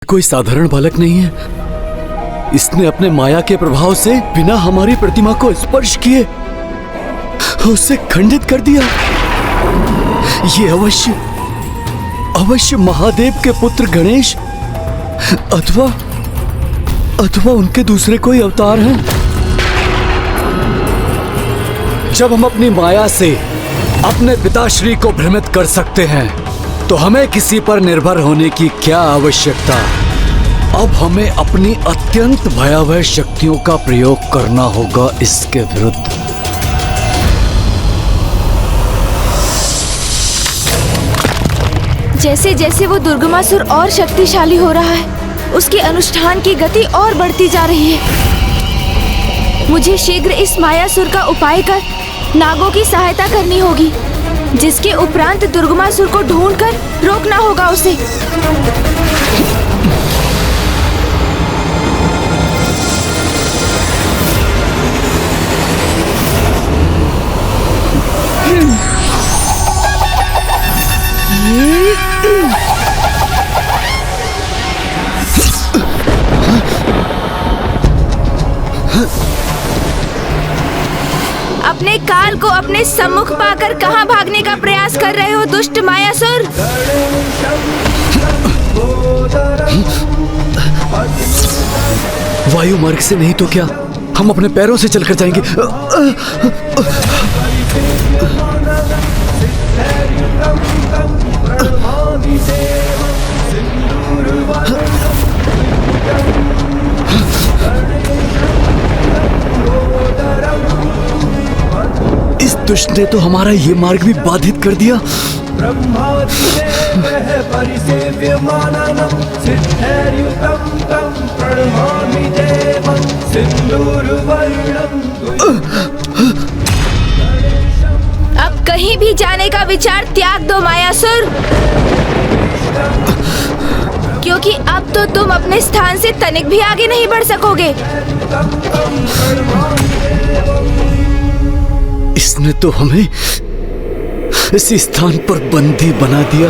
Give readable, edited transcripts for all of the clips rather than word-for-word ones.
कोई साधारण बालक नहीं है। इसने अपने माया के प्रभाव से बिना हमारी प्रतिमा को स्पर्श किए उसे खंडित कर दिया। ये अवश्य महादेव के पुत्र गणेश अथवा उनके दूसरे कोई अवतार हैं। जब हम अपनी माया से अपने पिताश्री को भ्रमित कर सकते हैं तो हमें किसी पर निर्भर होने की क्या आवश्यकता। अब हमें अपनी अत्यंत भयावह शक्तियों का प्रयोग करना होगा इसके विरुद्ध। जैसे जैसे वो दुर्गमासुर और शक्तिशाली हो रहा है, उसके अनुष्ठान की गति और बढ़ती जा रही है। मुझे शीघ्र इस मायासुर का उपाय कर नागों की सहायता करनी होगी, जिसके उपरांत दुर्गमासुर को ढूंढकर रोकना होगा उसे। अपने काल को अपने सम्मुख पाकर कहां भागने का प्रयास कर रहे हो दुष्ट मायासुर? वायु मार्ग से नहीं तो क्या हम अपने पैरों से चलकर जाएंगे। इस दुष्ट ने तो हमारा ये मार्ग भी बाधित कर दिया। अब कहीं भी जाने का विचार त्याग दो मायासुर, क्योंकि अब तो तुम अपने स्थान से तनिक भी आगे नहीं बढ़ सकोगे। इसने तो हमें इसी स्थान पर बंदी बना दिया।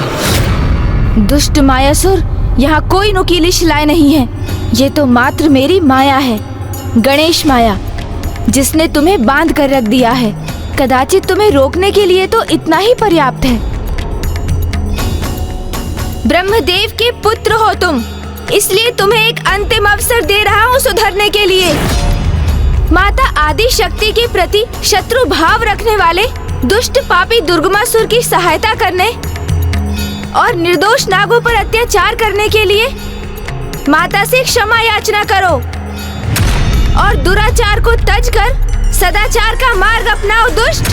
दुष्ट मायासुर, यहाँ कोई नुकीली शिलाएं नहीं है। ये तो मात्र मेरी माया है, गणेश माया, जिसने तुम्हें बांध कर रख दिया है। कदाचित तुम्हें रोकने के लिए तो इतना ही पर्याप्त है। ब्रह्मदेव के पुत्र हो तुम, इसलिए तुम्हें एक अंतिम अवसर दे रहा हूँ सुधरने के लिए। माता आदि शक्ति के प्रति शत्रु भाव रखने वाले दुष्ट पापी दुर्गमासुर की सहायता करने और निर्दोष नागों पर अत्याचार करने के लिए माता से क्षमा याचना करो और दुराचार को तज कर सदाचार का मार्ग अपनाओ दुष्ट।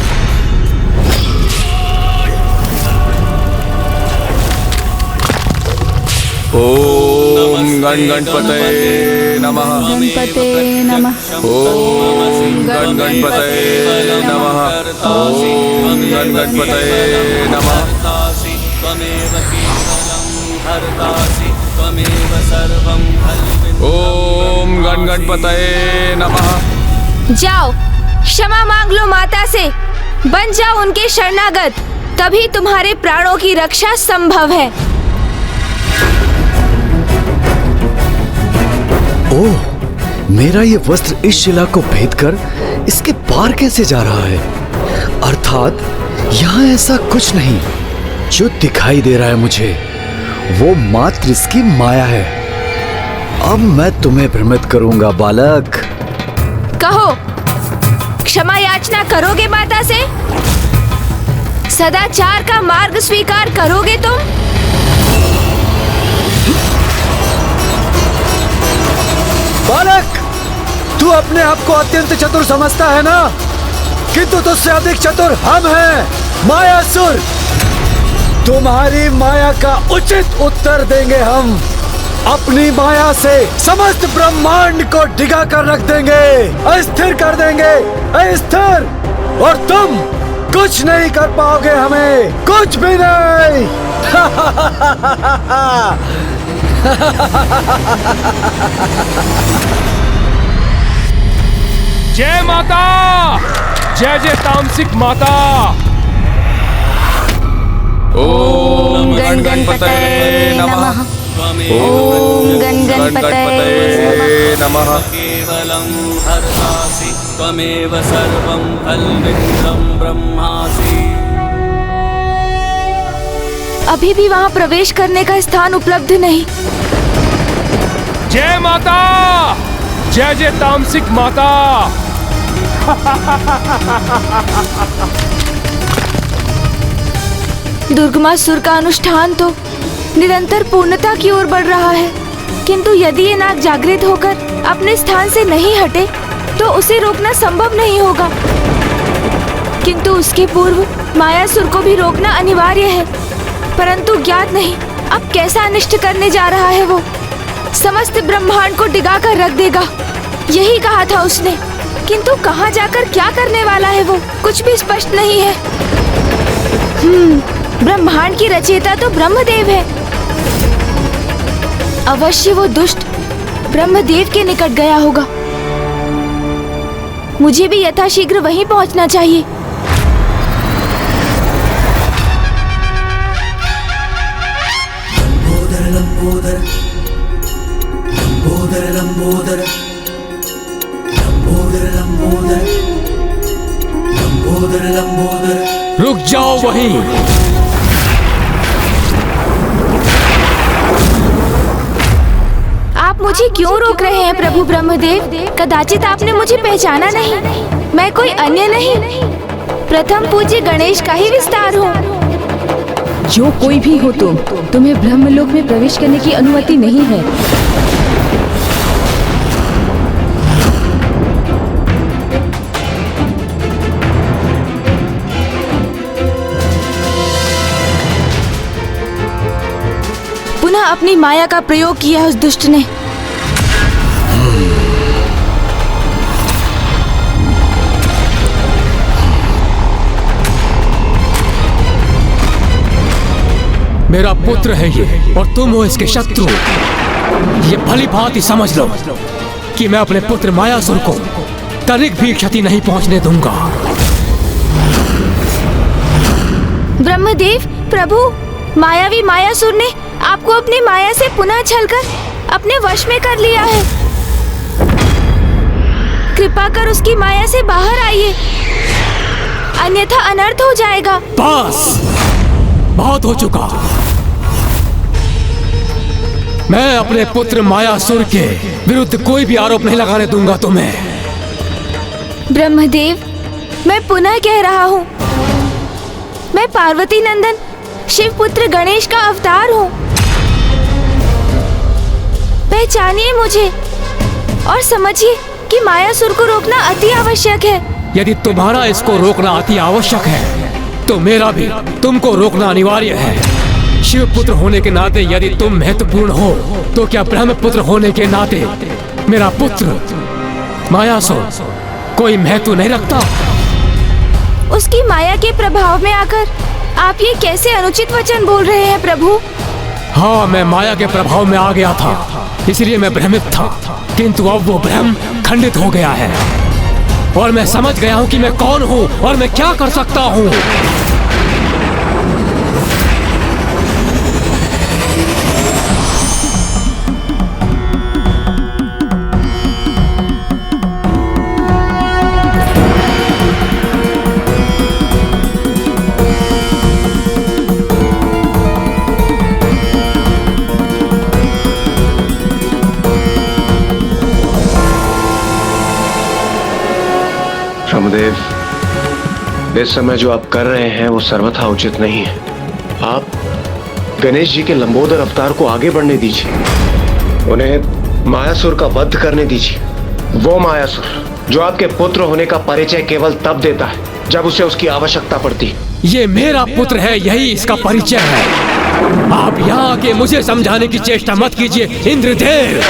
ओम गणपतये नमः। गणपते नमः। ओम गणपतये नमः। ओम गणपतये नमः। ओम गणपतये नमः। जाओ, क्षमा मांग लो माता से, बन जाओ उनके शरणागत, तभी तुम्हारे प्राणों की रक्षा संभव है। ओह, मेरा ये वस्त्र इस शिला को भेद कर इसके पार कैसे जा रहा है? अर्थात यहाँ ऐसा कुछ नहीं। जो दिखाई दे रहा है मुझे वो मात्र इसकी माया है। अब मैं तुम्हें भ्रमित करूंगा बालक। कहो, क्षमा याचना करोगे माता से? सदाचार का मार्ग स्वीकार करोगे तुम? बालक, तू अपने आप को अत्यंत चतुर समझता है ना, किंतु तुझसे अधिक चतुर हम हैं मायासुर। तुम्हारी माया का उचित उत्तर देंगे हम। अपनी माया से समस्त ब्रह्मांड को डिगा कर रख देंगे, अस्थिर कर देंगे, अस्थिर। और तुम कुछ नहीं कर पाओगे हमें, कुछ भी नहीं। जय माता, जय जय तामसिक माता। ओम गणपतये नमः। ओम गण गणपतये नमः। केवलं हरसासि त्वमेव सर्वं खल्विदं ब्रह्मासि। अभी भी वहाँ प्रवेश करने का स्थान उपलब्ध नहीं। जय माता, जय जय तामसिक माता। दुर्गमासुर का अनुष्ठान तो निरंतर पूर्णता की ओर बढ़ रहा है, किंतु यदि ये नाग जागृत होकर अपने स्थान से नहीं हटे तो उसे रोकना संभव नहीं होगा। किंतु उसके पूर्व मायासुर को भी रोकना अनिवार्य है, परंतु ज्ञात नहीं अब कैसा अनिष्ट करने जा रहा है। वो समस्त ब्रह्मांड को डिगा कर रख देगा, यही कहा था उसने, किंतु कहाँ जाकर क्या करने वाला है वो कुछ भी स्पष्ट नहीं है। ब्रह्मांड की रचयिता तो ब्रह्मदेव है। अवश्य वो दुष्ट ब्रह्मदेव के निकट गया होगा। मुझे भी यथाशीघ्र वहीं पहुंचना चाहिए। लंबोदर लंबोदर लंबोदर लंबोदर लंबोदर लंबोदर लंबोदर। रुक जाओ वहीं। आप मुझे क्यों रोक रहे हैं प्रभु ब्रह्मदेव? कदाचित आपने मुझे पहचाना नहीं। मैं कोई अन्य नहीं, प्रथम पूज्य गणेश का ही विस्तार हूँ। जो कोई भी हो तुम्हें ब्रह्मलोक में प्रवेश करने की अनुमति नहीं है। पुनः अपनी माया का प्रयोग किया उस दुष्ट ने। मेरा पुत्र है ये और तुम हो इसके शत्रु। ये भली भांति समझ लो कि मैं अपने पुत्र मायासुर को तनिक भी क्षति नहीं पहुंचने दूंगा। ब्रह्मदेव प्रभु, मायावी मायासुर ने आपको अपनी माया से पुनः छलकर अपने वश में कर लिया है। कृपा कर उसकी माया से बाहर आइए, अन्यथा अनर्थ हो जाएगा। बस बहुत हो चुका। मैं अपने पुत्र मायासुर के विरुद्ध कोई भी आरोप नहीं लगाने दूंगा तुम्हें। ब्रह्मदेव, मैं पुनः कह रहा हूँ, मैं पार्वती नंदन शिवपुत्र गणेश का अवतार हूँ। पहचानिए मुझे और समझिए कि मायासुर को रोकना अति आवश्यक है। यदि तुम्हारा इसको रोकना अति आवश्यक है तो मेरा भी तुमको रोकना अनिवार्य है। शिवपुत्र होने के नाते यदि तुम महत्वपूर्ण हो तो क्या ब्रह्मपुत्र होने के नाते मेरा पुत्र मायासुर कोई महत्व नहीं रखता? उसकी माया के प्रभाव में आकर आप ये कैसे अनुचित वचन बोल रहे हैं प्रभु? हाँ, मैं माया के प्रभाव में आ गया था, इसलिए मैं भ्रमित था, किंतु अब वो भ्रम खंडित हो गया है और मैं समझ गया हूँ कि मैं कौन हूँ और मैं क्या कर सकता हूँ। ब्रह्मदेव, इस समय जो आप कर रहे हैं वो सर्वथा उचित नहीं है। आप गणेश जी के लंबोदर अवतार को आगे बढ़ने दीजिए, उन्हें मायासुर का वध करने दीजिए। वो मायासुर जो आपके पुत्र होने का परिचय केवल तब देता है जब उसे उसकी आवश्यकता पड़ती है। ये मेरा पुत्र है, यही इसका परिचय है। आप यहाँ आके मुझे समझाने की चेष्टा मत कीजिए इंद्रदेव।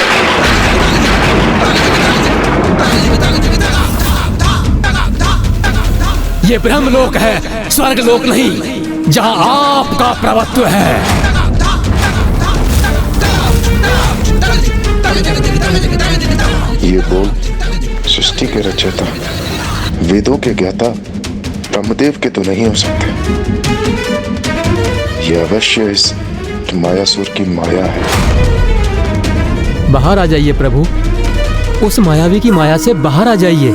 ये ब्रह्मलोक है, स्वर्गलोक नहीं, जहाँ आपका प्रभुत्व है। ये बोल सृष्टि के रचयिता, वेदों के ज्ञाता ब्रह्मदेव के तो नहीं हो सकते। ये अवश्य इस लंबोट मायासुर की माया है। बाहर आ जाइए प्रभु, उस मायावी की माया से बाहर आ जाइए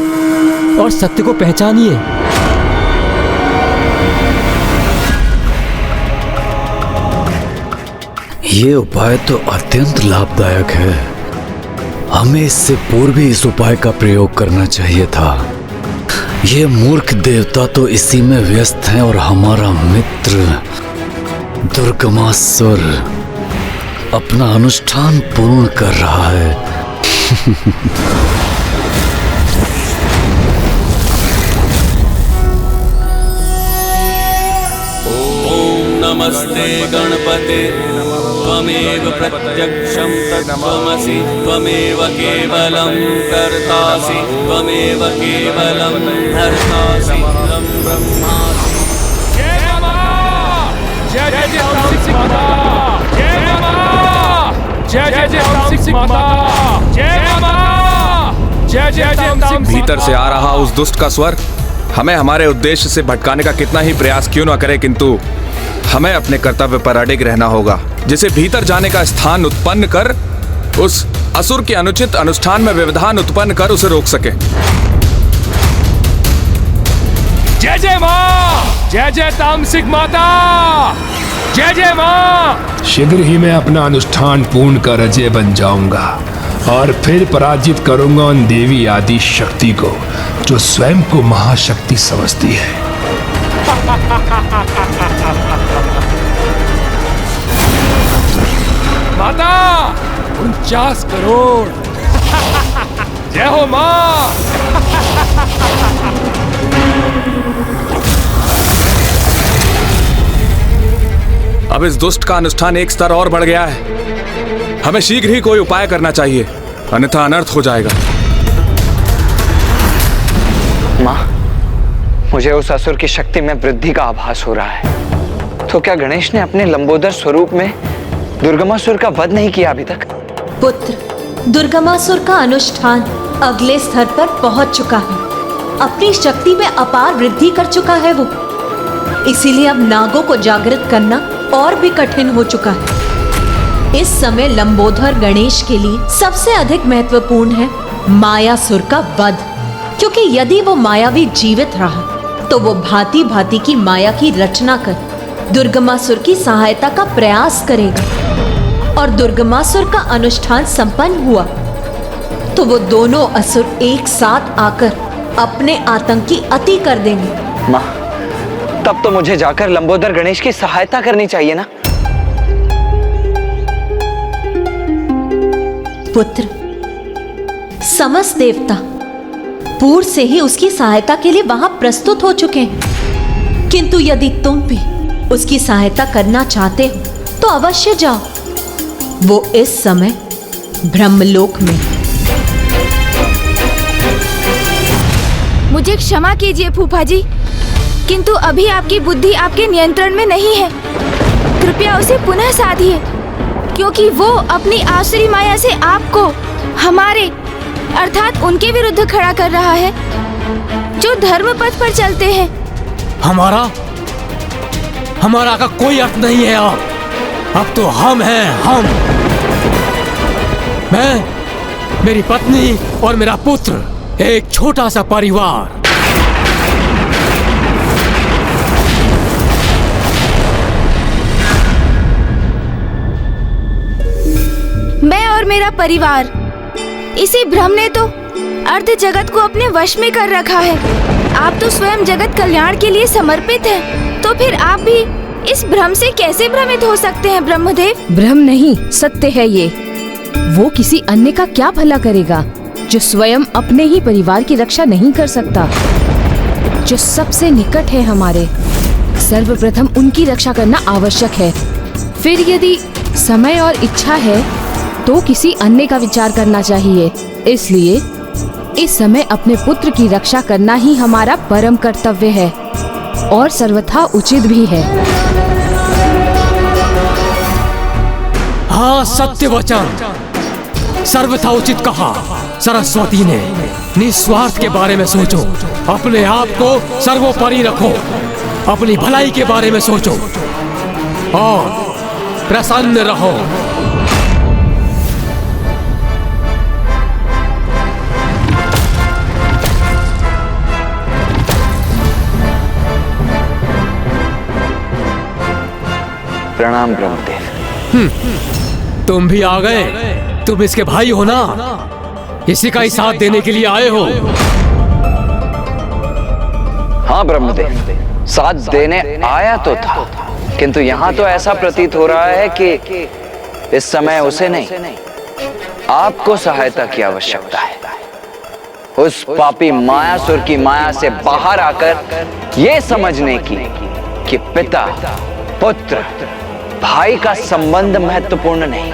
और सत्य को पहचानिए। ये उपाय तो अत्यंत लाभदायक है। हमें इससे पूर्व ही इस उपाय का प्रयोग करना चाहिए था। ये मूर्ख देवता तो इसी में व्यस्त हैं और हमारा मित्र दुर्गमासुर अपना अनुष्ठान पूर्ण कर रहा है। नमस्ते गणपते त्वमेव प्रत्यक्षं तत्त्वमसि त्वमेव केवलं कर्तासि त्वमेव केवलं हर्तासि त्वं ब्रह्मासि। जय जय जय तामसिक माता, जय माता, जय जय जय तामसिक माता, जय माता, जय जय तामसिक। भीतर से आ रहा उस दुष्ट का स्वर हमें हमारे उद्देश्य से भटकाने का कितना ही प्रयास क्यों न करे, किंतु हमें अपने कर्तव्य पर अडिग रहना होगा, जिसे भीतर जाने का स्थान उत्पन्न कर उस असुर के अनुचित अनुष्ठान में व्यवधान उत्पन्न कर उसे रोक सके। जय जय माँ, जय जय तामसिक माता, जय जय माँ। शीघ्र ही मैं अपना अनुष्ठान पूर्ण कर अजय बन जाऊंगा और फिर पराजित करूंगा उन देवी आदि शक्ति को जो स्वयं को महाशक्ति समझती है। माता 49 करोड़। जय हो माँ। अब इस दुष्ट का अनुष्ठान एक स्तर और बढ़ गया है। हमें शीघ्र ही कोई उपाय करना चाहिए, अन्यथा अनर्थ हो जाएगा। माँ, मुझे उस असुर की शक्ति में वृद्धि का आभास हो रहा है। तो क्या गणेश ने अपने लंबोदर स्वरूप में दुर्गमासुर का वध नहीं किया अभी तक? पुत्र, दुर्गमासुर का अनुष्ठान अगले स्तर पर पहुंच चुका है। अपनी शक्ति में अपार वृद्धि कर चुका है वो। इसीलिए अब नागों को जागृत करना और भी कठिन हो चुका है। इस समय लंबोदर गणेश के लिए सबसे अधिक महत्वपूर्ण है मायासुर का वध, क्योंकि यदि वो मायावी जीवित रहा तो वो भांति भांति की माया की रचना कर दुर्गमासुर की सहायता का प्रयास करेगा, और दुर्गमासुर का अनुष्ठान संपन्न हुआ तो वो दोनों असुर एक साथ आकर अपने आतंक की अति कर देंगे। माँ, तब तो मुझे जाकर लंबोदर गणेश की सहायता करनी चाहिए ना? पुत्र, समस्त देवता पूर्व से ही उसकी सहायता के लिए वहां प्रस्तुत हो चुके हैं, किंतु यदि तुम भी उसकी सहायता करना चाहते हो तो अवश्य जाओ। वो इस समय ब्रह्मलोक में। मुझे क्षमा कीजिए फूफा जी, किंतु अभी आपकी बुद्धि आपके नियंत्रण में नहीं है। कृपया उसे पुनः साधिए, क्योंकि वो अपनी आसुरी माया से आपको हमारे अर्थात उनके विरुद्ध खड़ा कर रहा है जो धर्म पथ पर चलते हैं। हमारा का कोई अर्थ नहीं है। अब तो हम हैं, हम, मैं, मेरी पत्नी और मेरा पुत्र, एक छोटा सा परिवार। मैं और मेरा परिवार, इसी भ्रम ने तो अर्ध जगत को अपने वश में कर रखा है। आप तो स्वयं जगत कल्याण के लिए समर्पित हैं, तो फिर आप भी इस भ्रम से कैसे भ्रमित हो सकते हैं ब्रह्मदेव? भ्रम नहीं, सत्य है ये। वो किसी अन्य का क्या भला करेगा जो स्वयं अपने ही परिवार की रक्षा नहीं कर सकता, जो सबसे निकट है हमारे। सर्वप्रथम उनकी रक्षा करना आवश्यक है। फिर यदि समय और इच्छा है तो किसी अन्य का विचार करना चाहिए। इसलिए इस समय अपने पुत्र की रक्षा करना ही हमारा परम कर्तव्य है और सर्वथा उचित भी है। हाँ, सत्य वचन, सर्वथा उचित कहा सरस्वती ने। निस्वार्थ के बारे में सोचो, अपने आप को सर्वोपरि रखो, अपनी भलाई के बारे में सोचो और प्रसन्न रहो। प्रणाम ब्रह्मदेव। तुम भी आ गए। तुम इसके भाई हो ना, इसी का ही साथ देने के लिए आए हो। हाँ ब्रह्मदेव, साथ देने आया तो था, किंतु यहाँ तो ऐसा प्रतीत हो रहा है कि इस समय उसे नहीं, आपको सहायता की आवश्यकता है। उस पापी मायासुर की माया से बाहर आकर ये समझने की कि पिता पुत्र भाई का संबंध महत्वपूर्ण नहीं,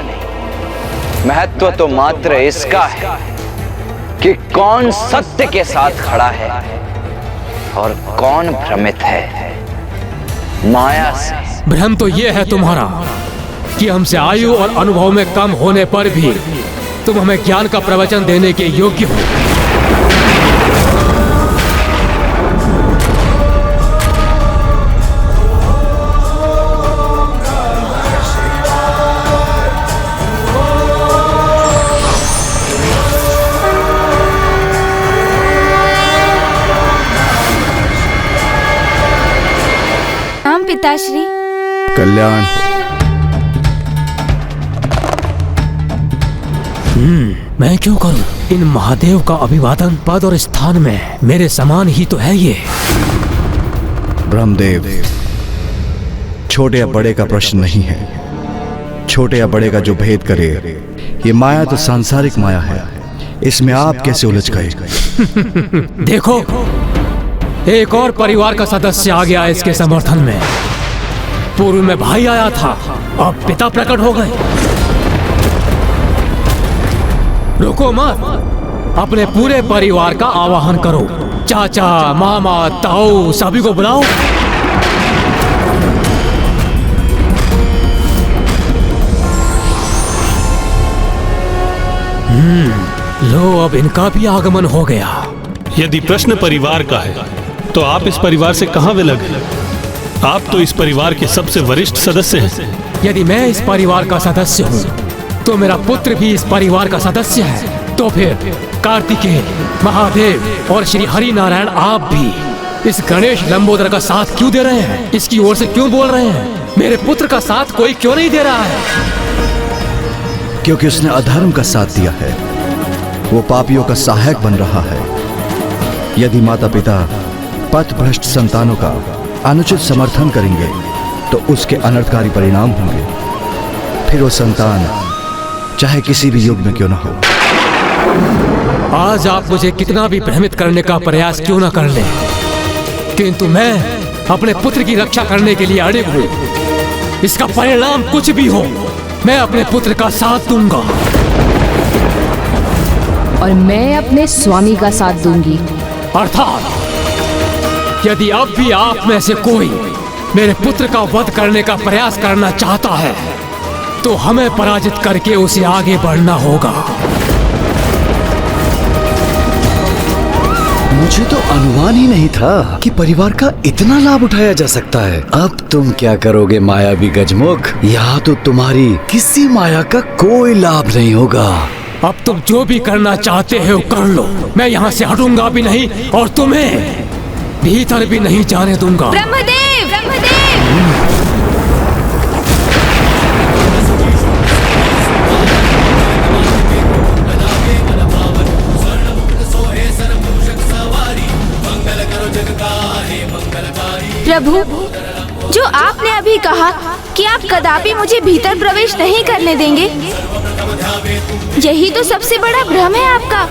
महत्व तो मात्र इसका है कि कौन सत्य के साथ खड़ा है और कौन भ्रमित है माया से। भ्रम तो ये है तुम्हारा कि हमसे आयु और अनुभव में कम होने पर भी तुम हमें ज्ञान का प्रवचन देने के योग्य हो। पिताश्री। कल्याण हो। मैं क्यों करूं? इन महादेव का अभिवादन पद और स्थान में मेरे समान ही तो है ये। ब्रह्मदेव, छोटे या बड़े का प्रश्न नहीं है। छोटे या बड़े का जो भेद करे, ये माया तो सांसारिक माया है, इसमें आप कैसे उलझ गए? देखो, एक और परिवार का सदस्य आ गया इसके समर्थन में। पूर्व में भाई आया था, अब पिता प्रकट हो गए। रुको मत, अपने पूरे परिवार का आवाहन करो। चाचा, मामा, ताऊ सभी को बुलाओ। लो, अब इनका भी आगमन हो गया। यदि प्रश्न परिवार का है तो आप इस परिवार से कहां विलग हैं? आप तो इस परिवार के सबसे वरिष्ठ सदस्य हैं। यदि मैं इस परिवार का सदस्य हूँ तो मेरा पुत्र भी इस परिवार का सदस्य है। तो फिर कार्तिकेय, महादेव और श्री हरि नारायण आप भी इस गणेश लंबोदर का साथ क्यों दे रहे हैं? इसकी ओर से क्यों बोल रहे हैं? मेरे पुत्र का साथ कोई क्यों नहीं दे रहा है? क्योंकि उसने अधर्म का साथ दिया है, वो पापियों का सहायक बन रहा है। यदि माता पिता पथ भ्रष्ट संतानों का अनुचित समर्थन करेंगे तो उसके अनर्थकारी परिणाम होंगे। फिर वो संतान चाहे किसी भी युग में क्यों न हो। आज आप मुझे कितना भी भ्रमित करने का प्रयास क्यों न कर ले, किंतु मैं अपने पुत्र की रक्षा करने के लिए अड़िग हूँ। इसका परिणाम कुछ भी हो, मैं अपने पुत्र का साथ दूंगा। और मैं अपने स्वामी का साथ दूंगी। अर्थात यदि अब भी आप में से कोई मेरे पुत्र का वध करने का प्रयास करना चाहता है तो हमें पराजित करके उसे आगे बढ़ना होगा। मुझे तो अनुमान ही नहीं था कि परिवार का इतना लाभ उठाया जा सकता है। अब तुम क्या करोगे मायावी गजमुख? यहाँ तो तुम्हारी किसी माया का कोई लाभ नहीं होगा। अब तुम जो भी करना चाहते हो कर लो, मैं यहाँ से हटूंगा भी नहीं और तुम्हें भीतर भी नहीं जाने दूंगा। ब्रह्मदेव, ब्रह्मदेव। प्रभु, जो आपने अभी कहा कि आप कदापि मुझे भीतर प्रवेश नहीं करने देंगे, यही तो सबसे बड़ा भ्रम है आपका।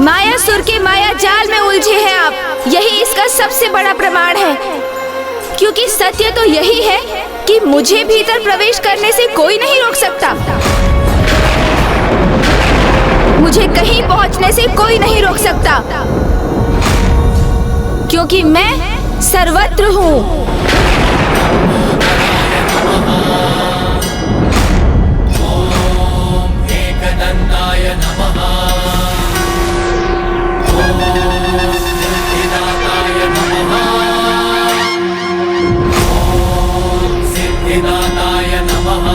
मायासुर के माया जाल में उलझे हैं आप, यही इसका सबसे बड़ा प्रमाण है। क्योंकि सत्य तो यही है कि मुझे भीतर प्रवेश करने से कोई नहीं रोक सकता। मुझे कहीं पहुंचने से कोई नहीं रोक सकता, क्योंकि मैं सर्वत्र हूँ। नमः। ॐ एकदन्ताय नमः। ॐ सिद्धिदाताय नमः। ॐ सिद्धिदाताय नमः।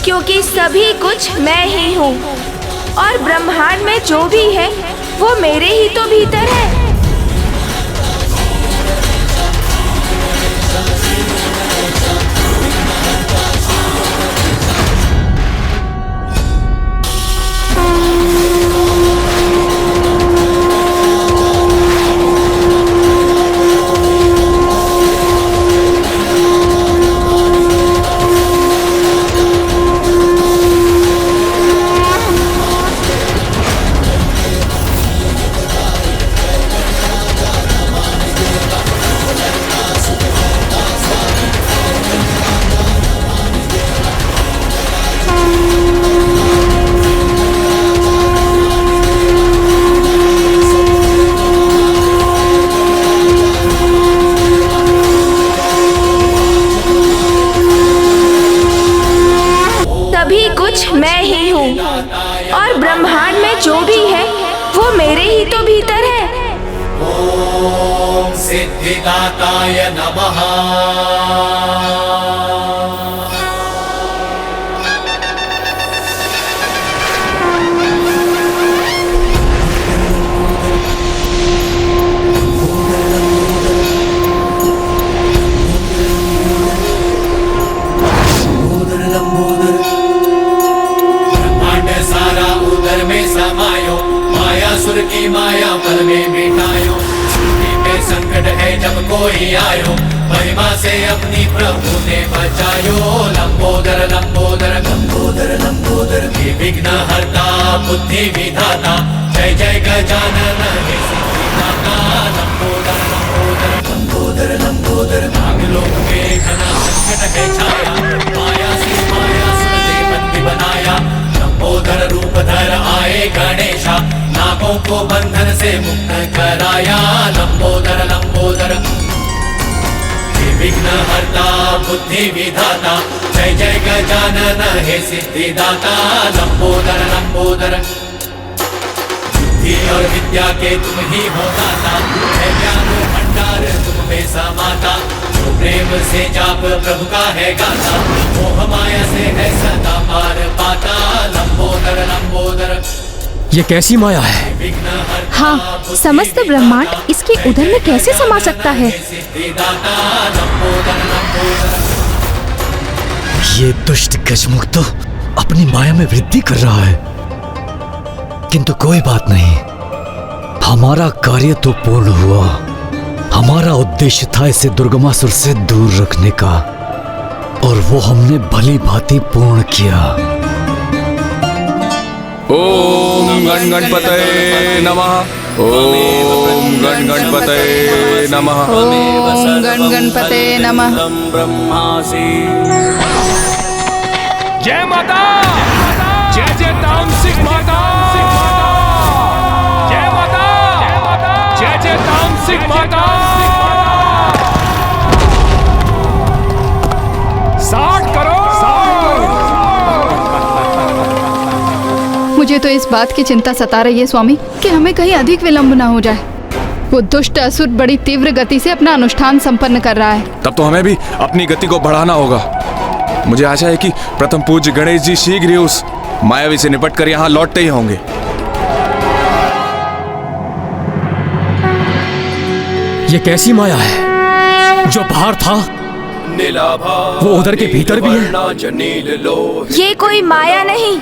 क्योंकि सभी कुछ मैं ही हूँ और ब्रह्मांड में जो भी है वो मेरे ही तो भीतर है। सभी कुछ मैं ही हूँ और ब्रह्मांड में जो भी है वो मेरे ही तो भीतर है। ॐ सिद्धिदाताय नमः। ब्रह्मांड सारा उदर में समायो, मायासुर की माया पल में मिटायो। सृष्टि पे संकट है जब कोई आयो, महिमा से अपनी प्रभु ने बचायो। लंबोदर लंबोदर लंबोदर लंबोदर, हे विघ्न हरता बुद्धि विधाता, जय जय गजानन हे सिद्धिदाता। लंबोदर लंबोदर लंबोदर लंबोदर, नागलोक में घना संकट है छाया, माया से मायासुर ने बंदी बनाया। लंबोदर रूप धर आए गणेशा, नागों को बंधन से मुक्त कराया। लंबोदर लंबोदर, हे विघ्न हरता बुद्धि विधाता, जय जय गजानन हे सिद्धिदाता। लंबोदर लंबोदर, बुद्धि और विद्या के तुम ही हो दाता, है ज्ञान भंडार तुम में समाता। जो प्रेम से जाप प्रभु का है गाता, मोह माया से है सदा पार पाता। लंबोदर लंबोदर, ये कैसी माया है? हाँ, समस्त ब्रह्मांड इसके उदर में कैसे समा सकता है? ये दुष्ट गजमुख तो अपनी माया में वृद्धि कर रहा है, किंतु कोई बात नहीं, हमारा कार्य तो पूर्ण हुआ। हमारा उद्देश्य था इसे दुर्गमासुर से दूर रखने का, और वो हमने भली भांति पूर्ण किया। ओम गण गणपतये नमः। ओम गण गणपतये नमः। ओम गण गणपतये नमः। ब्रह्मासि। जय माता, जय जय तामसिक माता, जय माता, जय जय तामसिक माता। 60 करोड़। मुझे तो इस बात की चिंता सता रही है स्वामी कि हमें कहीं अधिक विलंब ना हो जाए। वो दुष्ट असुर बड़ी तीव्र गति से अपना अनुष्ठान संपन्न कर रहा है। तब तो हमें भी अपनी गति को बढ़ाना होगा। मुझे आशा है कि प्रथम पूज्य गणेश जी शीघ्र ही उस मायावी से निपट कर यहाँ लौटते ही होंगे। ये कैसी माया है? जो बाहर था वो उधर के भीतर भी है। ये कोई माया नहीं,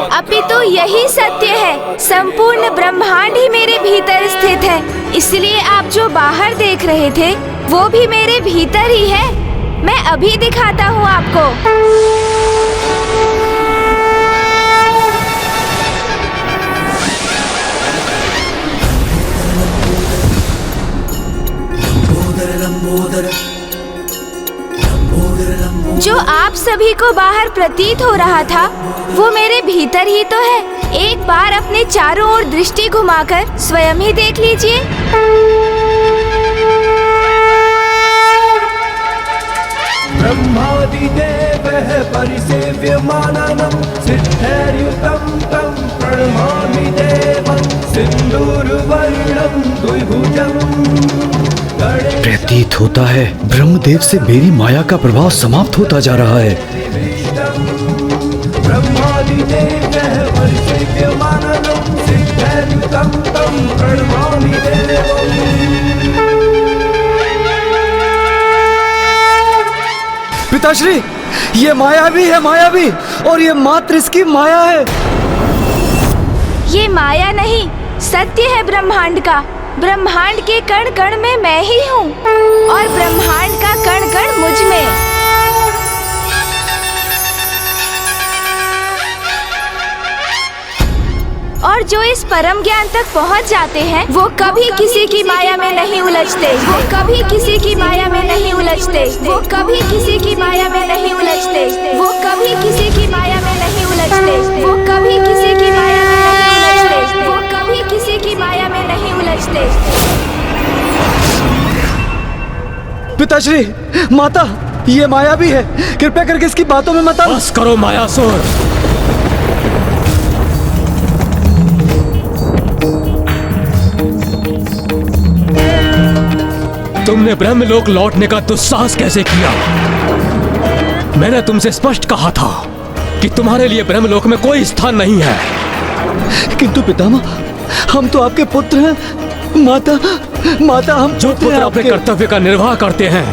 अपितु यही सत्य है। संपूर्ण ब्रह्मांड ही मेरे भीतर स्थित है, इसलिए आप जो बाहर देख रहे थे वो भी मेरे भीतर ही है। मैं अभी दिखाता हूँ आपको। जो आप सभी को बाहर प्रतीत हो रहा था वो मेरे भीतर ही तो है। एक बार अपने चारों ओर दृष्टि घुमाकर स्वयं ही देख लीजिए। ब्रह्मादिदेवः परिसेव्यमाननं सिद्धैर्युतं तं प्रणमामि देवं सिन्दूरवर्णं द्विभुजम्। प्रतीत होता है ब्रह्मदेव से मेरी माया का प्रभाव समाप्त होता जा रहा है। ब्रह्मादिदेवः परिसेव्यमाननं सिद्धैर्युतं तं प्रणमामि देवम्। पिताश्री, ये मायावी है, मायावी, और ये मात्र इसकी माया है। ये माया नहीं, सत्य है ब्रह्मांड का। ब्रह्मांड के कण कण में मैं ही हूँ और ब्रह्मांड का कण कण मुझ में। और जो इस परम ज्ञान तक पहुँच जाते हैं वो कभी किसी की माया में नहीं उलझते। वो कभी किसी की माया में नहीं उलझते। वो कभी किसी की माया में नहीं उलझते। वो कभी किसी की माया में नहीं उलझते। वो कभी किसी की माया में नहीं उलझते। वो कभी किसी की माया में नहीं उलझते। पिताश्री, माता, ये मायावी है, कृपया करके इसकी बातों में मत आओ। बस करो मायासुर। तुमने ब्रह्मलोक लौटने का दुस्साहस कैसे किया? मैंने तुमसे स्पष्ट कहा था कि तुम्हारे लिए ब्रह्मलोक में कोई स्थान नहीं है। किंतु पितामह, हम तो आपके पुत्र हैं। माता, हम जो पुत्र अपने कर्तव्य का निर्वाह करते हैं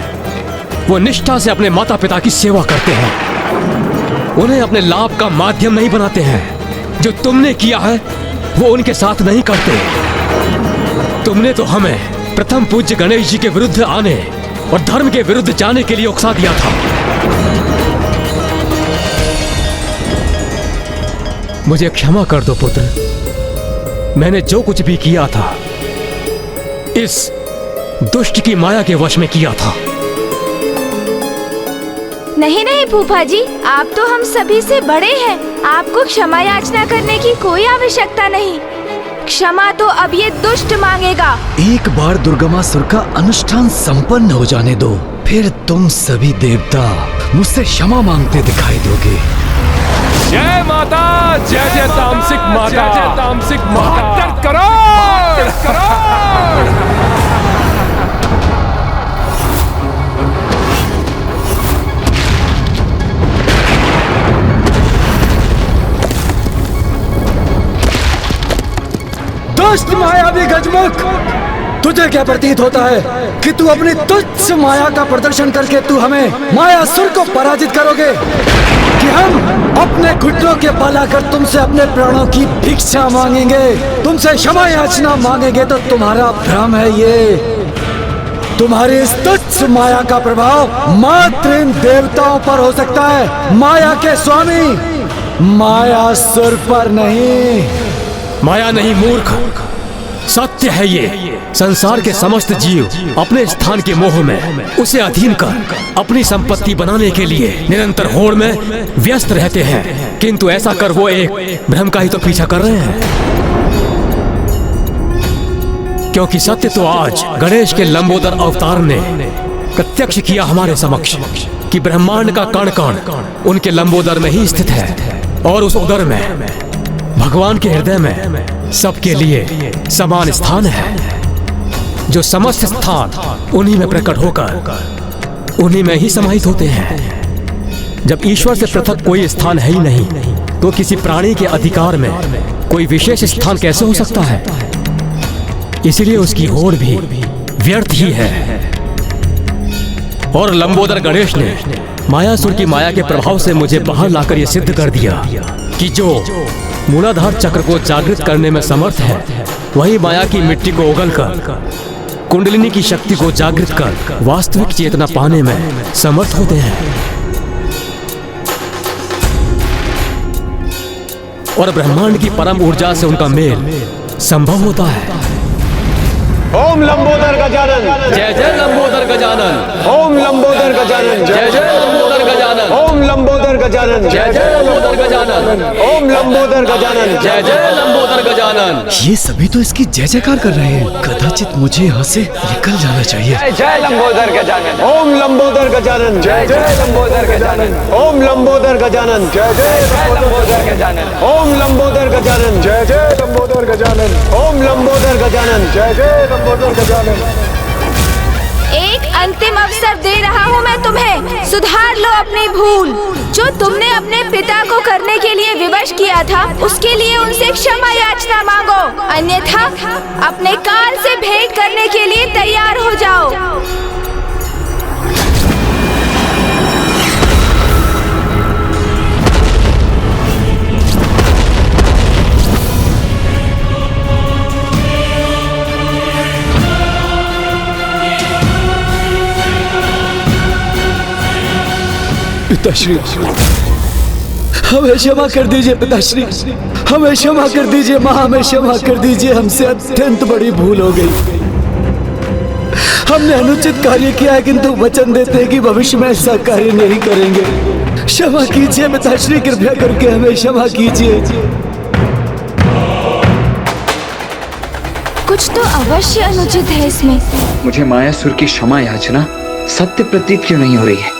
वो निष्ठा से अपने माता पिता की सेवा करते हैं। उन्हें अपने लाभ का माध्यम नहीं बनाते हैं। जो तुमने किया है वो उनके साथ नहीं करते। तुमने तो हमें प्रथम पूज्य गणेश जी के विरुद्ध आने और धर्म के विरुद्ध जाने के लिए उकसा दिया था। मुझे क्षमा कर दो पुत्र। मैंने जो कुछ भी किया था इस दुष्ट की माया के वश में किया था। नहीं नहीं फूफा जी, आप तो हम सभी से बड़े हैं। आपको क्षमा याचना करने की कोई आवश्यकता नहीं। क्षमा तो अब ये दुष्ट मांगेगा। एक बार दुर्गमासुर का अनुष्ठान संपन्न हो जाने दो, फिर तुम सभी देवता मुझसे क्षमा मांगते दिखाई दोगे। जय माता, जय जय तामसिक माता, जय तामसिक माता। करो दुष्ट मायावी गजमुख, तुझे क्या प्रतीत होता है कि तू अपनी तुच्छ माया का प्रदर्शन करके तू हमें मायासुर को पराजित करोगे, कि हम अपने घुटनों के बल आकर तुमसे अपने प्राणों की भिक्षा मांगेंगे, तुमसे क्षमा याचना मांगेंगे? तो तुम्हारा भ्रम है ये। तुम्हारी इस तुच्छ माया का प्रभाव मात्र इन देवताओं पर हो सकता है, माया के स्वामी मायासुर पर नहीं। माया नहीं मूर्ख, सत्य है ये। संसार के समस्त जीव अपने स्थान के मोह में उसे अधीन कर अपनी संपत्ति बनाने के लिए निरंतर होड़ में व्यस्त रहते हैं, किंतु ऐसा कर वो एक भ्रम का ही तो पीछा कर रहे हैं। क्योंकि सत्य तो आज गणेश के लंबोदर अवतार ने प्रत्यक्ष किया हमारे समक्ष कि ब्रह्मांड का कण कण उनके लंबोदर में ही स्थित है, और उस उदर में भगवान के हृदय में सबके लिए समान स्थान है। जो समस्त स्थान उन्हीं में प्रकट होकर उन्हीं में ही समाहित होते हैं। जब ईश्वर से पृथक कोई स्थान है ही नहीं, तो किसी प्राणी के अधिकार में कोई विशेष स्थान कैसे हो सकता है? इसलिए उसकी होड़ भी व्यर्थ ही है। और लंबोदर गणेश ने मायासुर की माया के प्रभाव से मुझे बाहर लाकर यह सिद्ध कर दिया कि जो मूलाधार चक्र को जागृत करने में समर्थ है, वही माया की मिट्टी को उगलकर कुंडलिनी की शक्ति को जागृत कर वास्तविक चेतना पाने में समर्थ होते हैं और ब्रह्मांड की परम ऊर्जा से उनका मेल संभव होता है। ओम लंबोदर गजानन। जय जय लंबोदर गजानन। ओम लंबोदर गजानन। जय जय लंबोदर गजानन। ओम लंबोदर गजानन। जय जय लंबोदर गजानन। ओम लंबोदर गजानन। जय जय लंबोदर गजानन। ये सभी तो इसकी जय जयकार कर रहे हैं। कदाचित मुझे यहाँ से निकल जाना चाहिए। जय जय लंबोदर गजानन। ओम लंबोदर गजानन। जय जय लंबोदर गजानन। ओम लंबोदर गजानन। जय जय लंबोदर गजानन। ओम लंबोदर गजानन। जय जय लंबोदर गजानन। ओम लंबोदर गजानन। जय जय लंबोदर गजानन। एक अंतिम अवसर दे रहा हूँ मैं तुम्हें, सुधार लो अपनी भूल। जो तुमने अपने पिता को करने के लिए विवश किया था, उसके लिए उनसे क्षमा याचना मांगो, अन्यथा अपने काल से भेंट करने के लिए तैयार हो जाओ। पिताश्री, हमें क्षमा कर दीजिए। पिताश्री, हमें क्षमा कर दीजिए। माँ, हमें क्षमा कर दीजिए। हमसे अत्यंत बड़ी भूल हो गई। हमने अनुचित कार्य किया है, किंतु वचन देते हैं कि भविष्य में ऐसा कार्य नहीं करेंगे। क्षमा कीजिए पिताश्री, कृपया करके हमें क्षमा कीजिए। कुछ तो अवश्य अनुचित है इसमें। मुझे मायासुर की क्षमा याचना सत्य प्रतीत क्यों नहीं हो रही है?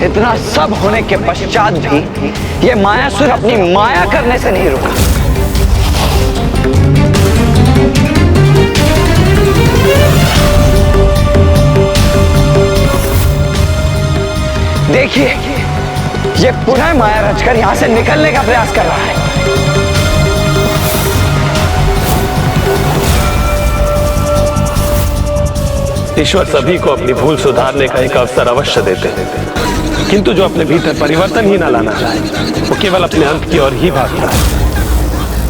इतना सब होने के पश्चात भी ये मायासुर अपनी माया करने से नहीं रुका। देखिए, ये पुनः माया रचकर यहां से निकलने का प्रयास कर रहा है। ईश्वर सभी को अपनी भूल सुधारने का एक अवसर अवश्य देते हैं, किंतु जो अपने भीतर परिवर्तन ही न लाना चाहे, वो केवल अपने अंत की ओर ही भागता है।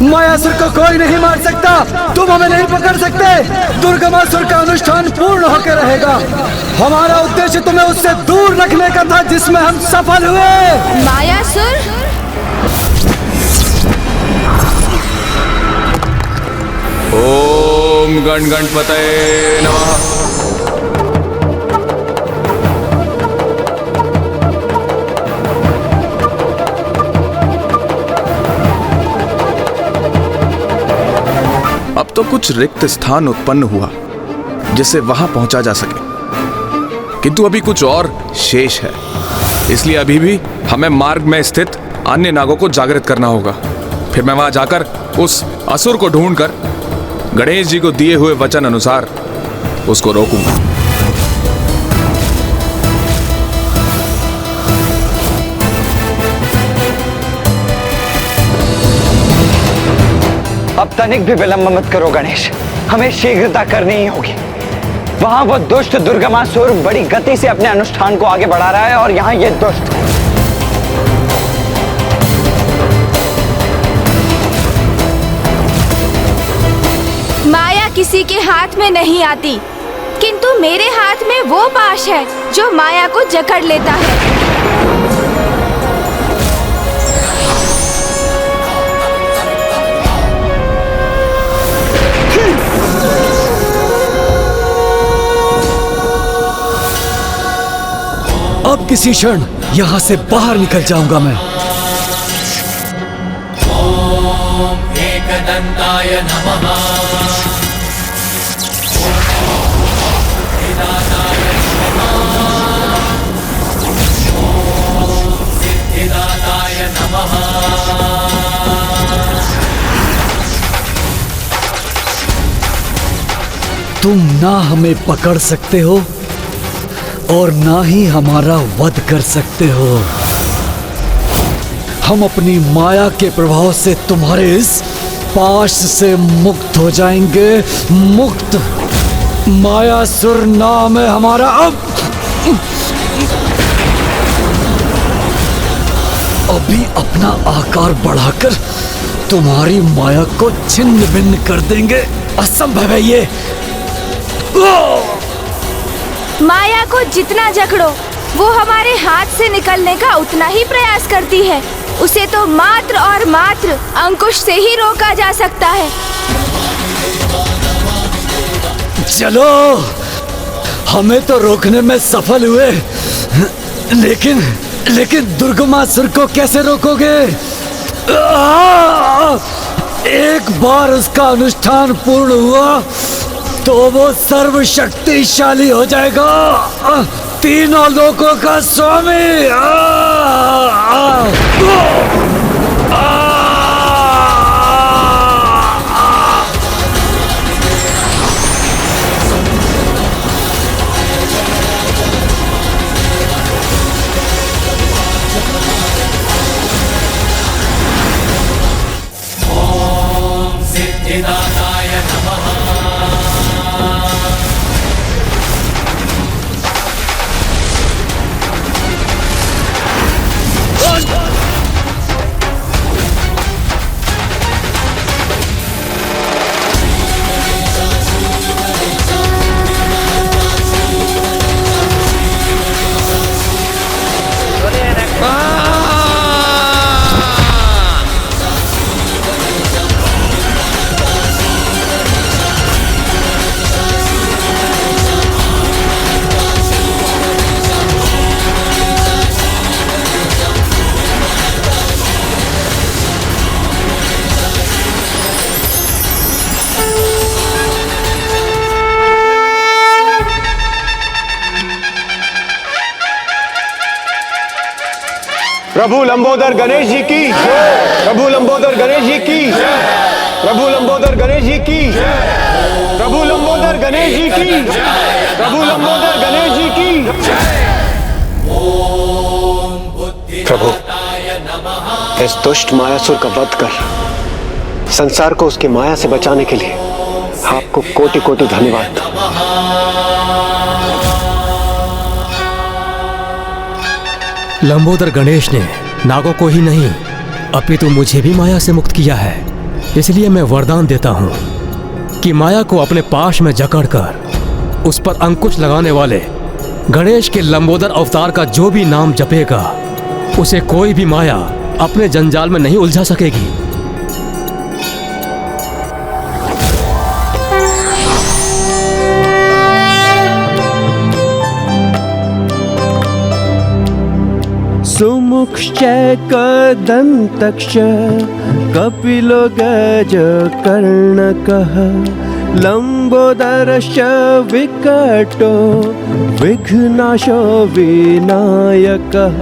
मायासुर को कोई नहीं मार सकता। तुम हमें नहीं पकड़ सकते। दुर्गमासुर का अनुष्ठान पूर्ण होकर रहेगा। हमारा उद्देश्य तुम्हें उससे दूर रखने का था, जिसमें हम सफल हुए। मायासुर, ओम गण गणपतये नमः। अब तो कुछ रिक्त स्थान उत्पन्न हुआ जिससे वहां पहुंचा जा सके, किंतु अभी कुछ और शेष है। इसलिए अभी भी हमें मार्ग में स्थित अन्य नागों को जागृत करना होगा। फिर मैं वहां जाकर उस असुर को ढूंढकर गणेश जी को दिए हुए वचन अनुसार उसको रोकूंगा। अब तनिक भी विलंब मत करो गणेश, हमें शीघ्रता करनी ही होगी। वहां वो दुष्ट दुर्गमासुर बड़ी गति से अपने अनुष्ठान को आगे बढ़ा रहा है और यहाँ ये दुष्ट। माया किसी के हाथ में नहीं आती, किंतु मेरे हाथ में वो पाश है जो माया को जकड़ लेता है। अब किसी क्षण यहाँ से बाहर निकल जाऊंगा मैं। ओम एकदंताय नमः। सिद्धिदाताय नमः। तुम ना हमें पकड़ सकते हो और ना ही हमारा वध कर सकते हो। हम अपनी माया के प्रभाव से तुम्हारे इस पाश से मुक्त हो जाएंगे। मुक्त। मायासुर नाम है हमारा। अब अभी अपना आकार बढ़ाकर तुम्हारी माया को छिन्न भिन्न कर देंगे। असंभव है ये। माया को जितना जकड़ो वो हमारे हाथ से निकलने का उतना ही प्रयास करती है। उसे तो मात्र और मात्र अंकुश से ही रोका जा सकता है। चलो, हमें तो रोकने में सफल हुए, लेकिन दुर्गमासुर को कैसे रोकोगे? एक बार उसका अनुष्ठान पूर्ण हुआ तो वो सर्वशक्तिशाली हो जाएगा, तीनों लोकों का स्वामी। ओम सिद्धिदाताय नमः। प्रभु लंबोदर गणेश जी की। प्रभु लंबोदर गणेश जी की। प्रभु लंबोदर गणेश जी की। प्रभु लंबोदर गणेश जी की। प्रभु लंबोदर गणेश जी की। प्रभु, इस दुष्ट मायासुर का वध कर संसार को उसकी माया से बचाने के लिए आपको कोटि कोटि धन्यवाद। लंबोदर गणेश ने नागों को ही नहीं अपितु मुझे भी माया से मुक्त किया है। इसलिए मैं वरदान देता हूँ कि माया को अपने पाश में जकड़कर उस पर अंकुश लगाने वाले गणेश के लंबोदर अवतार का जो भी नाम जपेगा उसे कोई भी माया अपने जंजाल में नहीं उलझा सकेगी। सुमुखश्च कदन्तक्ष कपिलो गजकर्णकः लंबोदरश्च विकटो विघ्नाशो विनायकः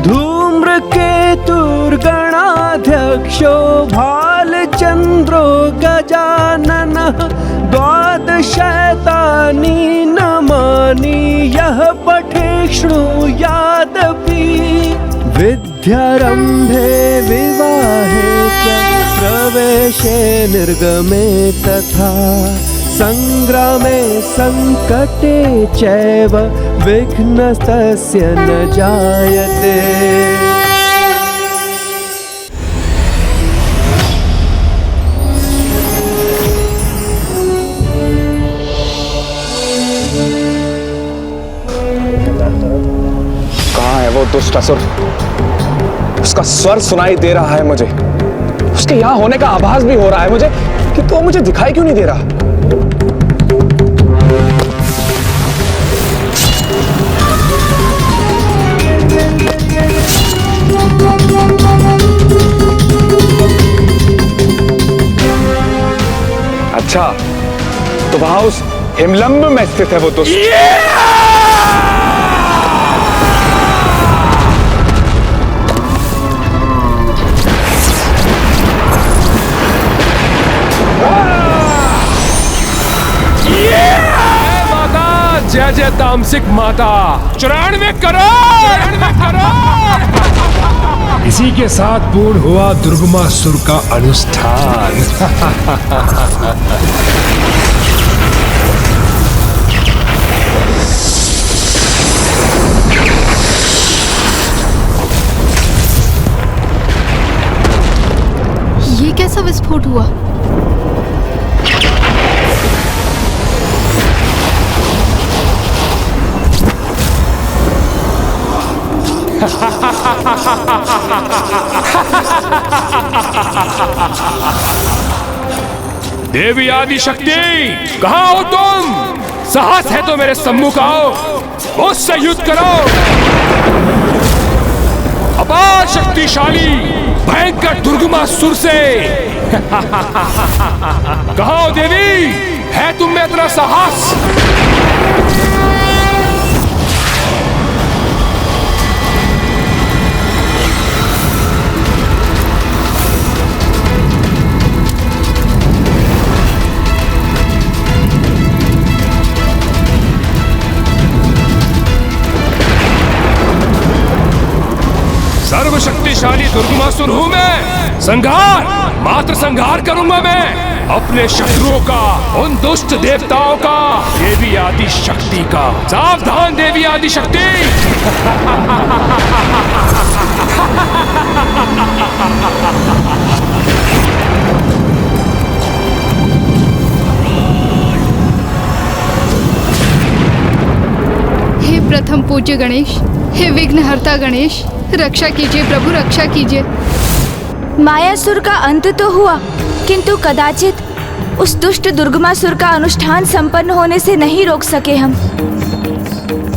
धूम्रकेतुर्गणाध्यक्षो भालचन्द्रो गजाननः द्वादशैतानि नामानि यः पठेत् शृणुयादपि विद्यारम्भे विवाहे च प्रवेशे निर्गमे तथा संग्रामे संकटे चैव विघ्नस्तस्य न जायते। कहाँ है वो दुष्ट असुर? उसका स्वर सुनाई दे रहा है मुझे, उसके यहाँ होने का आभास भी हो रहा है मुझे, कि तो मुझे दिखाई क्यों नहीं दे रहा? अच्छा, तो वहां उस हिमलंब में स्थित है वो दुष्ट। जय जय तामसिक माता। चरण में करो, चरण में करो। इसी के साथ पूर्ण हुआ दुर्गमासुर का अनुष्ठान। ये कैसा विस्फोट हुआ? देवी आदि शक्ति, कहाँ हो तुम? साहस है तो मेरे सम्मुख आओ, मुझसे युद्ध करो। अपार शक्तिशाली भयंकर दुर्गमासुर से। कहाँ हो देवी? है तुम में इतना साहस? सर्वशक्तिशाली दुर्गमासुर हूं मैं। संहार, मात्र संहार करूंगा मैं अपने शत्रुओं का, उन दुष्ट देवताओं का, देवी आदि शक्ति का। सावधान देवी आदि शक्ति। हे प्रथम पूज्य गणेश, हे विघ्नहर्ता गणेश, रक्षा कीजिए प्रभु, रक्षा कीजिए। मायासुर का अंत तो हुआ, किंतु कदाचित उस दुष्ट दुर्गमासुर का अनुष्ठान संपन्न होने से नहीं रोक सके हम।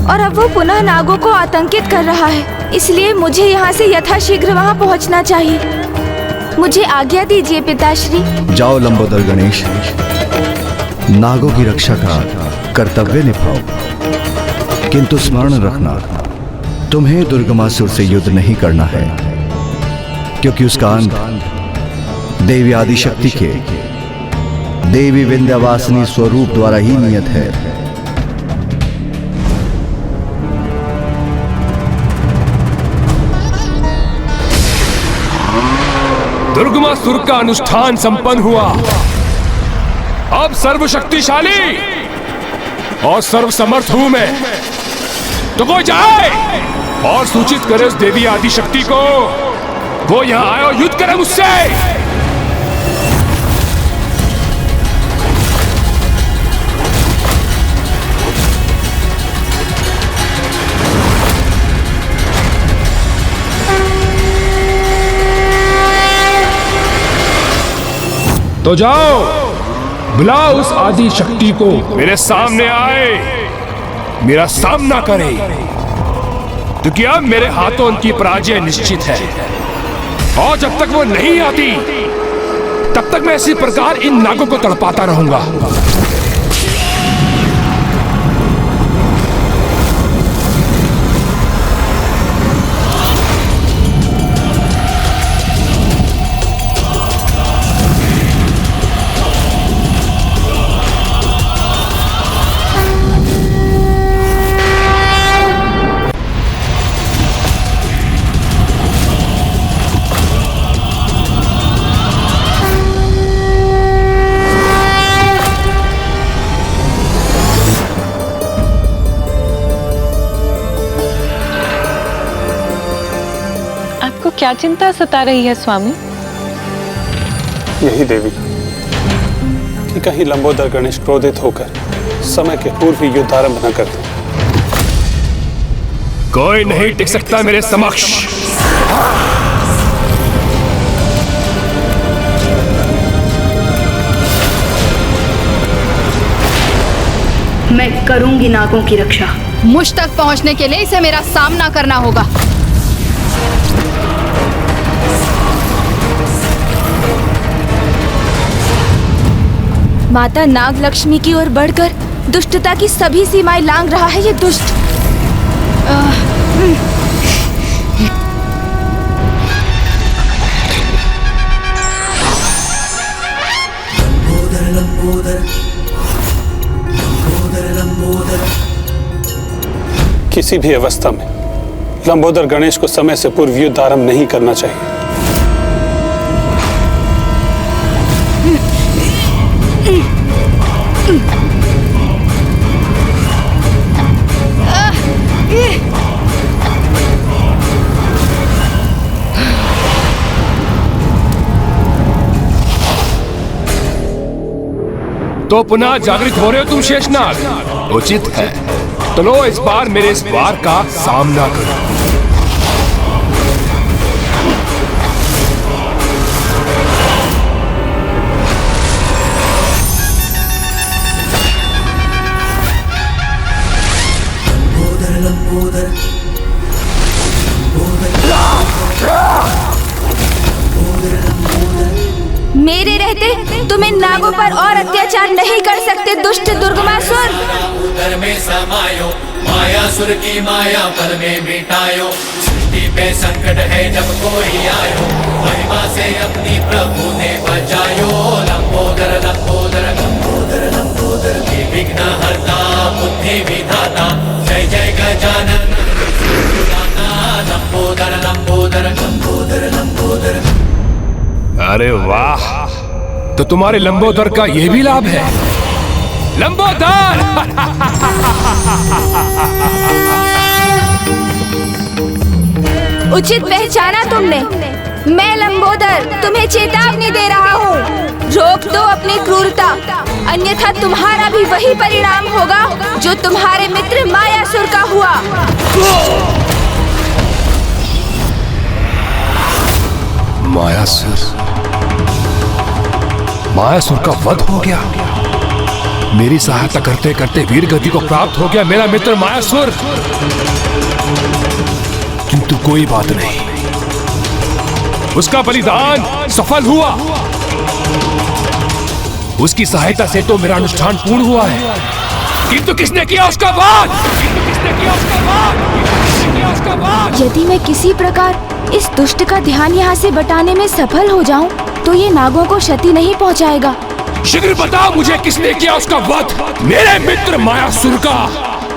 और अब वो पुनः नागों को आतंकित कर रहा है, इसलिए मुझे यहाँ से यथाशीघ्र वहाँ पहुँचना चाहिए। मुझे आज्ञा दीजिए पिताश्री। जाओ लंबोदर गणेश, नागों की रक्षा का कर्तव्य निभाओ, किंतु स्मरण रखना, तुम्हें दुर्गमासुर से युद्ध नहीं करना है, क्योंकि उसका अंत देवी आदि शक्ति के देवी विंध्यवासिनी स्वरूप द्वारा ही नियत है। दुर्गमासुर का अनुष्ठान संपन्न हुआ। अब सर्वशक्तिशाली और सर्वसमर्थ हूं मैं। तो कोई जाए और सूचित करे उस देवी आदि शक्ति को, वो यहां आए और युद्ध करे मुझसे। तो जाओ, बुलाओ उस आदि शक्ति को, मेरे सामने आए, मेरा सामना करे, क्योंकि अब मेरे हाथों उनकी पराजय निश्चित है। और जब तक वो नहीं आती, तब तक मैं इसी प्रकार इन नागों को तड़पाता रहूंगा। क्या चिंता सता रही है स्वामी? यही देवी कि कहीं लंबोदर गणेश क्रोधित होकर समय के पूर्व ही युद्ध आरंभ न कर दें। कोई नहीं टिक सकता मेरे समक्ष। मैं करूंगी नागों की रक्षा। मुझ तक पहुंचने के लिए इसे मेरा सामना करना होगा। माता नाग लक्ष्मी की ओर बढ़कर दुष्टता की सभी सीमाएं लांघ रहा है ये दुष्ट। लंबोदर लंबोदर लंबोदर लंबोदर। किसी भी अवस्था में लंबोदर गणेश को समय से पूर्व युद्ध आरंभ नहीं करना चाहिए। तो पुनः जागृत हो रहे हो तुम शेषनाग? उचित है। तो लो इस बार मेरे इस वार का सामना करो। मेरे रहते तुम इन नागों पर और अत्याचार नहीं कर सकते दुष्ट दुर्गमासुर। उदर में समायो मायासुर की माया पल में मिटायो। सृष्टि पे संकट है जब कोई आयो, महिमा से अपनी प्रभु ने बचायो। लंबोदर लंबोदर लंबोदर लंबोदर की विघ्न हरता बुद्धि विधाता, जय जय गजानन लंबोदर लंबोदर लंबोदर लंबोदर। अरे वाह, तो तुम्हारे लंबोदर का यह भी लाभ है। लंबोदर उचित पहचाना तुमने। मैं लंबोदर तुम्हें चेतावनी दे रहा हूँ, रोक दो अपनी क्रूरता, अन्यथा तुम्हारा भी वही परिणाम होगा जो तुम्हारे मित्र मायासुर का हुआ। मायासुर का वध हो गया। मेरी सहायता करते करते वीर गति को प्राप्त हो गया मेरा मित्र मायासुर। किंतु कोई बात नहीं, उसका बलिदान सफल हुआ। उसकी सहायता से तो मेरा अनुष्ठान पूर्ण हुआ है। किंतु किसने किया उसका वध? यदि मैं किसी प्रकार इस दुष्ट का ध्यान यहाँ से बटाने में सफल हो जाऊं, तो ये नागों को क्षति नहीं पहुँचाएगा। शीघ्र बताओ मुझे किसने किया उसका वध मेरे मित्र मायासुर का?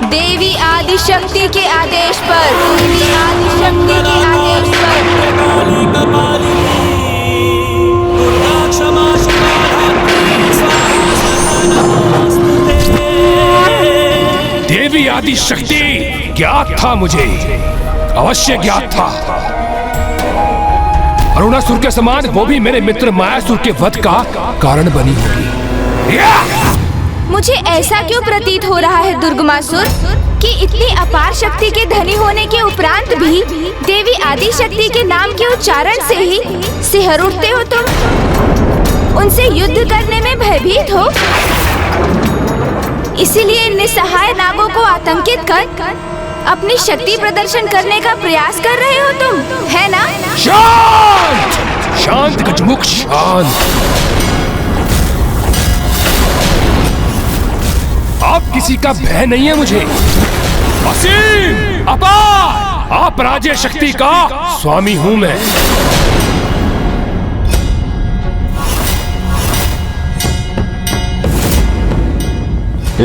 देवी आदि शक्ति के आदेश पर। देवी आदि शक्ति के आदेश पर। देवी आदि शक्ति ज्ञात था मुझे, अवश्य ज्ञात था। अरुणासुर के समान वो भी मेरे मित्र मायासुर के वध का कारण बनी होगी। मुझे ऐसा क्यों प्रतीत हो रहा है दुर्गमासुर कि इतनी अपार शक्ति के धनी होने के उपरांत भी देवी आदि शक्ति के नाम के उच्चारण से ही सिहर उठते हो तुम, उनसे युद्ध करने में भयभीत हो। इसीलिए निसहाय नागों को आतंकित कर अपनी शक्ति प्रदर्शन करने का प्रयास कर रहे हो तुम, है ना? शांत शांत गजमुख शांत। आप किसी का भय नहीं है मुझे। असीम अपार अपराजेय शक्ति का स्वामी हूं मैं।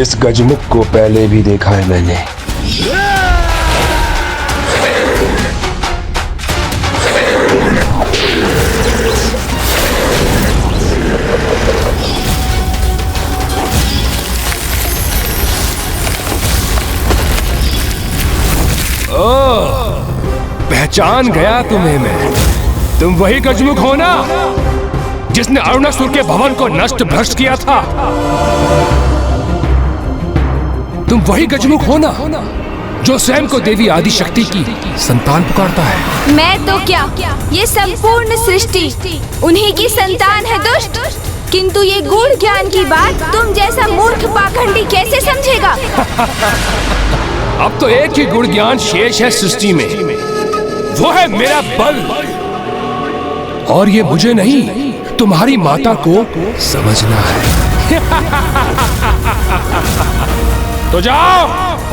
इस गजमुख को पहले भी देखा है मैंने। पहचान गया तुम्हें मैं। तुम वही गजमुख हो ना जिसने अरुणासुर के भवन को नष्ट भ्रष्ट किया था? तुम वही गजमुख हो ना जो स्वयं को देवी आदि शक्ति की संतान पुकारता है? मैं तो क्या, ये संपूर्ण सृष्टि उन्हीं की संतान है दुष्ट। किंतु ये गूढ़ ज्ञान की बात तुम जैसा मूर्ख पाखंडी कैसे समझेगा? अब तो एक ही गुण ज्ञान शेष है सृष्टि में, वो है मेरा बल। और ये मुझे नहीं, तुम्हारी माता को समझना है। तो जाओ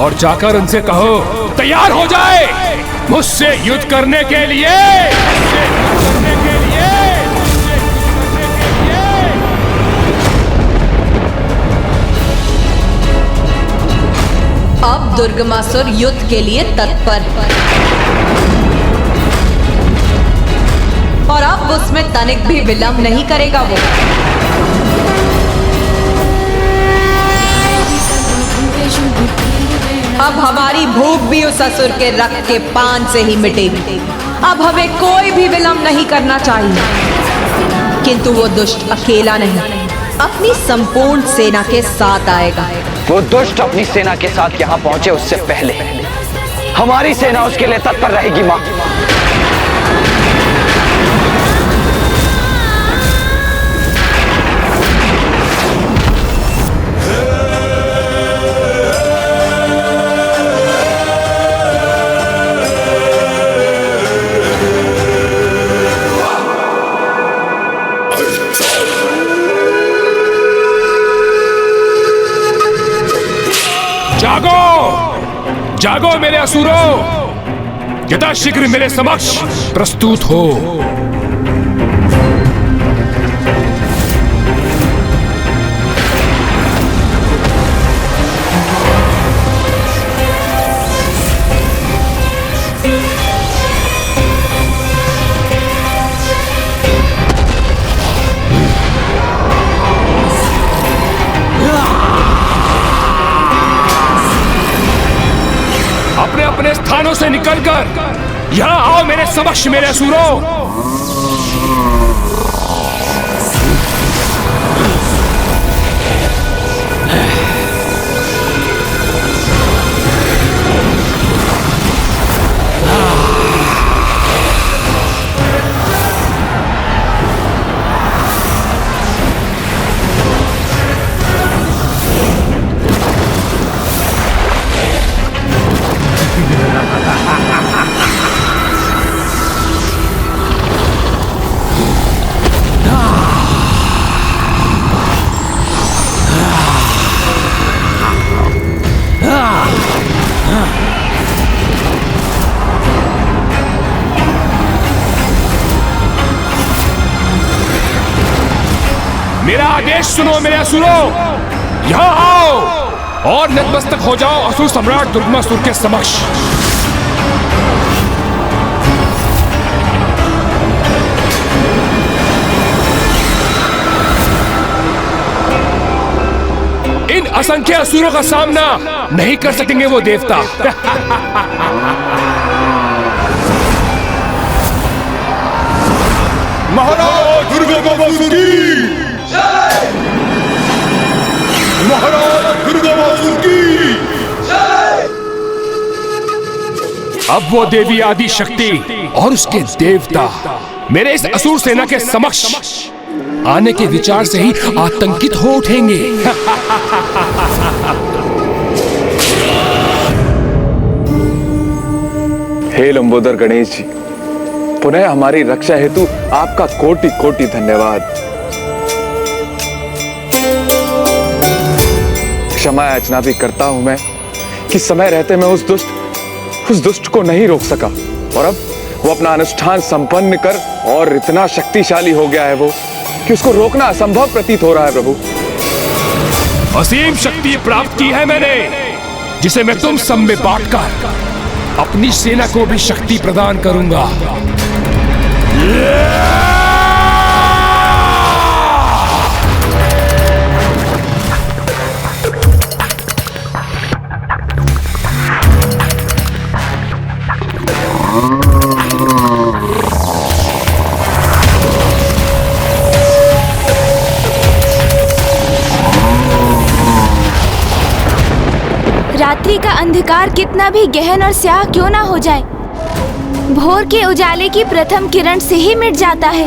और जाकर उनसे कहो तैयार हो जाए मुझसे युद्ध करने के लिए। अब दुर्गमासुर युद्ध के लिए तत्पर है और अब उसमें तनिक भी विलंब नहीं करेगा वो। अब हमारी भूख भी उस असुर के रक्त के पान से ही मिटेगी। अब हमें कोई भी विलंब नहीं करना चाहिए। किंतु वो दुष्ट अकेला नहीं, अपनी संपूर्ण सेना के साथ आएगा। वो दुष्ट अपनी सेना के साथ यहाँ पहुंचे उससे पहले हमारी सेना उसके लिए तत्पर रहेगी माँ। जागो जागो मेरे असुरों, यथाशीघ्र मेरे समक्ष प्रस्तुत हो। अपने अपने स्थानों से निकलकर यहां आओ मेरे समक्ष मेरे असुरों। मेरा आदेश सुनो मेरे असुरों, यहां आओ और नतमस्तक हो जाओ असुर सम्राट दुर्गमासुर के समक्ष। इन असंख्य असुरों का सामना नहीं कर सकेंगे वो देवता। महाराज दुर्गमासुर की जय! महाराज दुर्गमासुर की जय! अब वो देवी आदि शक्ति और उसके देवता मेरे इस असुर सेना के समक्ष आने के विचार से ही आतंकित हो उठेंगे। हे लंबोदर गणेश जी, पुनः हमारी रक्षा हेतु आपका कोटि कोटि धन्यवाद। क्षमा याचना भी करता हूं मैं कि समय रहते मैं उस दुष्ट को नहीं रोक सका, और अब वो अपना अनुष्ठान संपन्न कर और इतना शक्तिशाली हो गया है वो कि उसको रोकना असंभव प्रतीत हो रहा है। प्रभु, असीम शक्ति प्राप्त की है मैंने, जिसे मैं तुम सब में बांटकर अपनी सेना को भी शक्ति प्रदान करूंगा। रात्रि का अंधकार कितना भी गहन और स्याह क्यों ना हो जाए, भोर के उजाले की प्रथम किरण से ही मिट जाता है।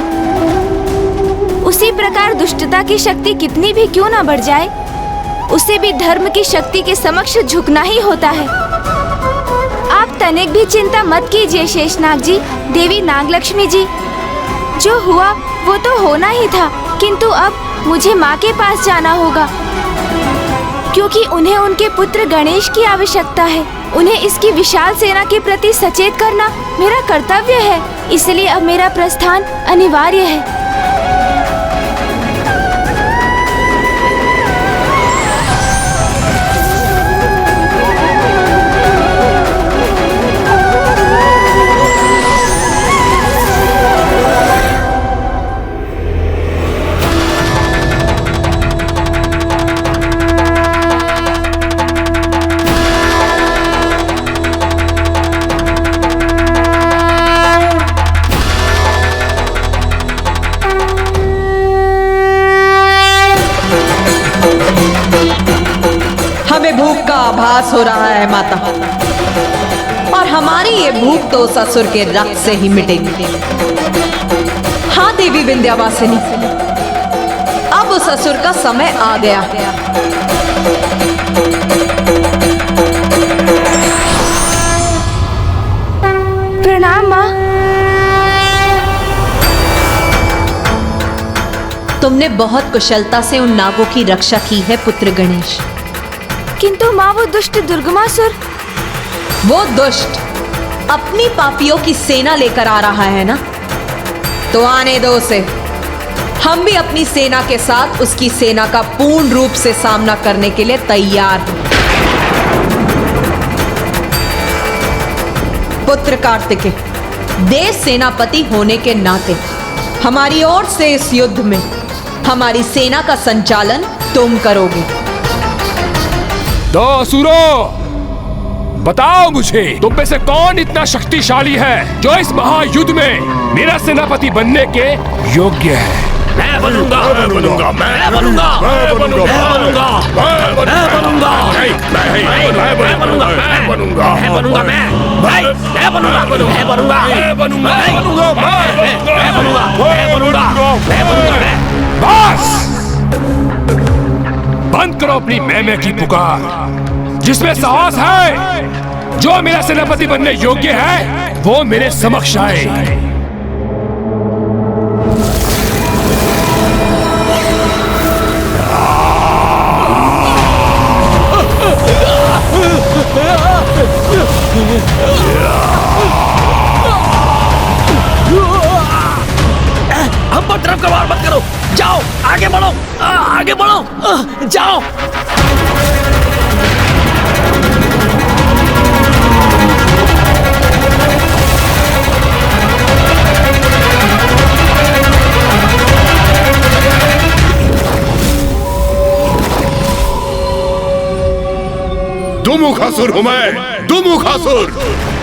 उसी प्रकार दुष्टता की शक्ति कितनी भी क्यों ना बढ़ जाए, उसे भी धर्म की शक्ति के समक्ष झुकना ही होता है। आप तनिक भी चिंता मत कीजिए शेषनाग जी, देवी नागलक्ष्मी जी। जो हुआ वो तो होना ही था, किंतु अब मुझे माँ के पास जाना होगा, क्योंकि उन्हें उनके पुत्र गणेश की आवश्यकता है। उन्हें इसकी विशाल सेना के प्रति सचेत करना मेरा कर्तव्य है, इसलिए अब मेरा प्रस्थान अनिवार्य है। हमें भूख का आभास हो रहा है माता, और हमारी ये भूख तो उस असुर के रक्त से ही मिटेगी। हाँ देवी विंध्यावासिनी, अब उस असुर का समय आ गया। प्रणाम माँ। तुमने बहुत कुशलता से उन नागों की रक्षा की है पुत्र गणेश। किंतु माँ वो दुष्ट दुर्गमासुर। वो दुष्ट अपनी पापियों की सेना लेकर आ रहा है ना, तो आने दो उसे। हम भी अपनी सेना के साथ उसकी सेना का पूर्ण रूप से सामना करने के लिए तैयार हैं। पुत्र कार्तिकेय, देश सेनापति होने के नाते हमारी ओर से इस युद्ध में हमारी सेना का संचालन तुम करोगे। दो असुरों, बताओ मुझे तुम में से कौन इतना शक्तिशाली है जो इस महायुद्ध में मेरा सेनापति बनने के योग्य है? मैं बनूंगा, मैं बनूंगा, मैं बनूंगा, मैं बनूंगा, मैं बनूंगा, मैं बनूंगा, मैं बनूंगा, मैं बनूंगा, मैं बनूंगा, मैं बनूंगा, मैं बनूंगा, मैं बनूंगा, मैं बनूंगा, मैं बनूंगा, मैं बनूंगा, मैं बनूंगा। बस बंद करो अपनी मैं की पुकार। जिसमें साहस है, जो मेरा सेनापति बनने योग्य है, वो मेरे समक्ष आए। हम पर तरफ का वार मत करो, जाओ आगे बढ़ो, आगे बढ़ो, जाओ। दुमुखासुर हूं मैं, दुमुखासुर।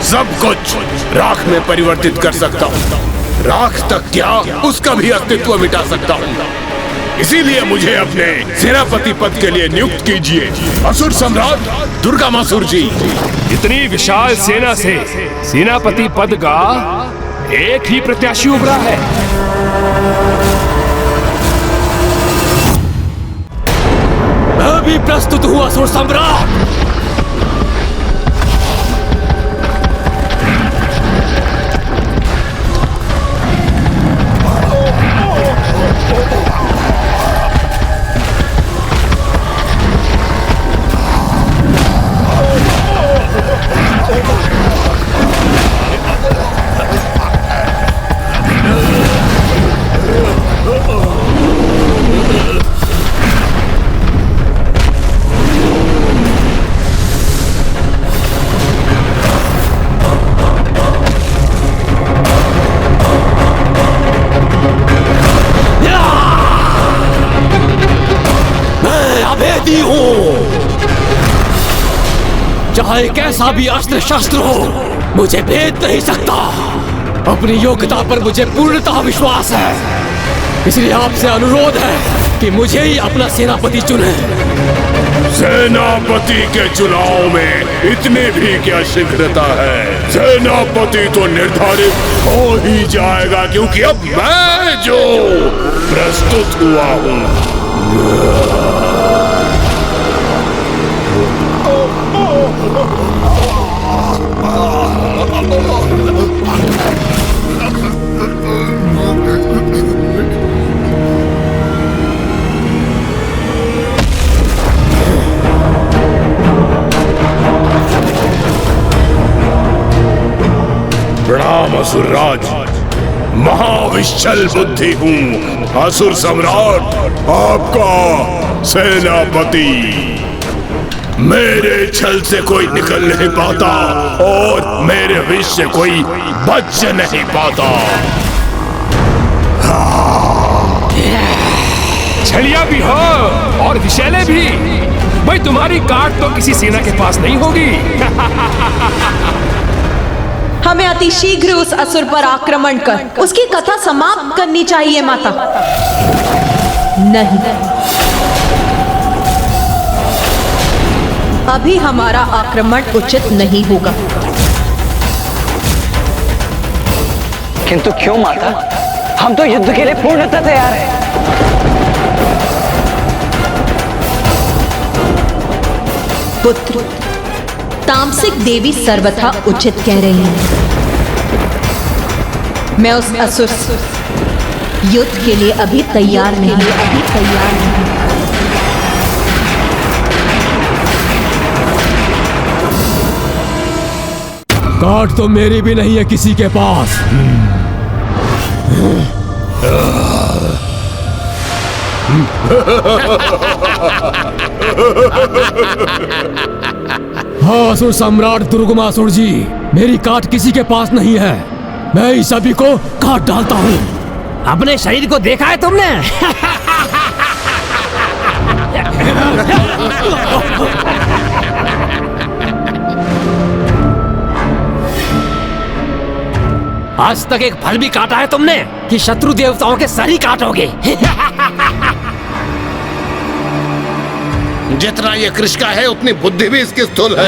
सब कुछ राख में परिवर्तित कर सकता हूं। राख तक क्या, उसका भी अस्तित्व मिटा सकता हूं। इसीलिए मुझे अपने सेनापति पद के लिए नियुक्त कीजिए, असुर सम्राट दुर्गामासुर जी। इतनी विशाल सेना से सेनापति पद का एक ही प्रत्याशी उभरा है। मैं भी प्रस्तुत हूँ असुर सम्राट। चाहे कैसा भी अस्त्र शस्त्र हो, मुझे भेद नहीं सकता। अपनी योग्यता पर मुझे पूर्णतः विश्वास है, इसलिए आपसे अनुरोध है कि मुझे ही अपना सेनापति चुने। सेनापति के चुनाव में इतनी भी क्या शीघ्रता है? सेनापति तो निर्धारित हो ही जाएगा, क्योंकि अब मैं जो प्रस्तुत हुआ हूँ। प्रणाम असुरराज, महाविश्चल बुद्धि हूँ, असुर सम्राट आपका सेनापति। मेरे छल से कोई निकल नहीं पाता और मेरे विष से कोई बच नहीं पाता। छलिया भी हो और विषैले भी, भाई तुम्हारी काट तो किसी सेना के पास नहीं होगी। हमें अति शीघ्र उस असुर पर आक्रमण कर उसकी कथा समाप्त करनी चाहिए माता। नहीं, अभी हमारा आक्रमण उचित नहीं होगा। किंतु क्यों माता? हम तो युद्ध के लिए पूर्णतः तैयार हैं। पुत्र, तामसिक देवी सर्वथा उचित कह रही है। मैं उस असुर से युद्ध के लिए अभी तैयार नहीं। काट तो मेरी भी नहीं है किसी के पास। हाँ असुर सम्राट दुर्गमासुर जी, मेरी काट किसी के पास नहीं है। मैं इस सभी को काट डालता हूँ। अपने शरीर को देखा है तुमने? आज तक एक फल भी काटा है तुमने कि शत्रु देवताओं के सर ही काटोगे? जितना ये कृष्का है उतनी बुद्धि भी इसकी स्थूल है।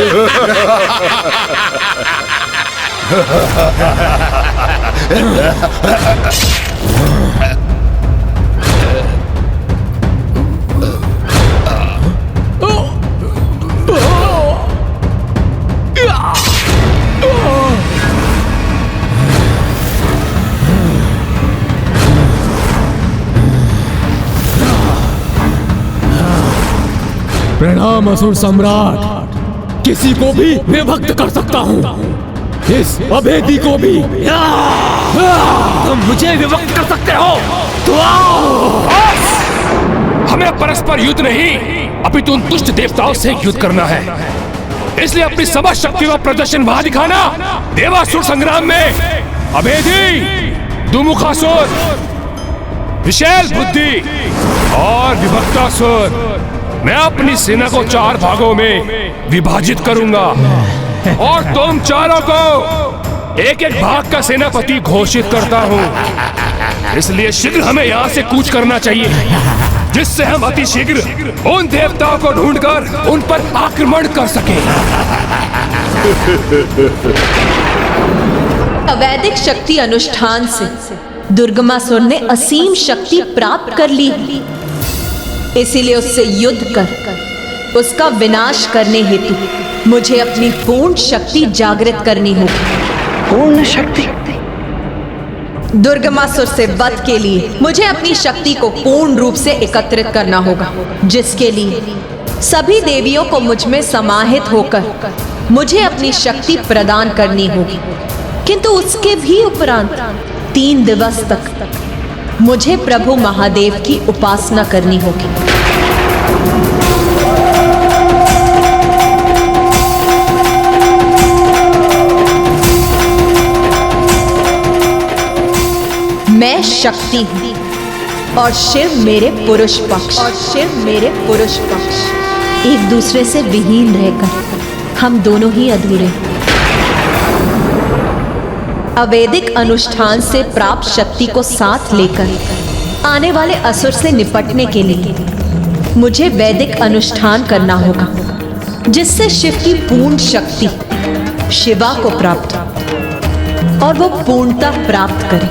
प्रणाम असुर सम्राट। किसी को भी विभक्त कर सकता हूँ, इस अभेदी को भी। तुम मुझे विभक्त कर सकते हो तो आओ। हमें परस्पर युद्ध नहीं, अपितु उन दुष्ट देवताओं से युद्ध करना है। इसलिए अपनी समस्त शक्तियों का प्रदर्शन वहां दिखाना। देवासुर संग्राम में अभेदी, दुमुखासुर, विशैल बुद्धि और विभक्तासुर, मैं अपनी सेना को 4 भागों में विभाजित करूंगा और तुम चारों को एक एक भाग का सेनापति घोषित करता हूँ। इसलिए शीघ्र हमें यहाँ से कूच करना चाहिए, जिससे हम अति शीघ्र उन देवताओं को ढूंढकर उन पर आक्रमण कर सकें। अवैदिक शक्ति अनुष्ठान से दुर्गमासुर ने असीम शक्ति प्राप्त कर ली, इसीलिए उससे युद्ध कर उसका विनाश करने हेतु मुझे अपनी पूर्ण शक्ति जागृत करनी होगी। पूर्ण शक्ति? दुर्गमासुर से वध के लिए मुझे अपनी शक्ति को पूर्ण रूप से एकत्रित करना होगा, जिसके लिए सभी देवियों को मुझ में समाहित होकर मुझे अपनी शक्ति प्रदान करनी होगी। किंतु उसके भी उपरांत 3 दिवस तक मुझे प्रभु महादेव की उपासना करनी होगी। मैं शक्ति हूं और शिव मेरे पुरुष पक्ष। एक दूसरे से विहीन रहकर हम दोनों ही अधूरे हैं। अवैदिक अनुष्ठान से प्राप्त शक्ति को साथ लेकर आने वाले असुर से निपटने के लिए मुझे वैदिक अनुष्ठान करना होगा, जिससे शिव की पूर्ण शक्ति शिवा को प्राप्त और वो पूर्णता प्राप्त करे।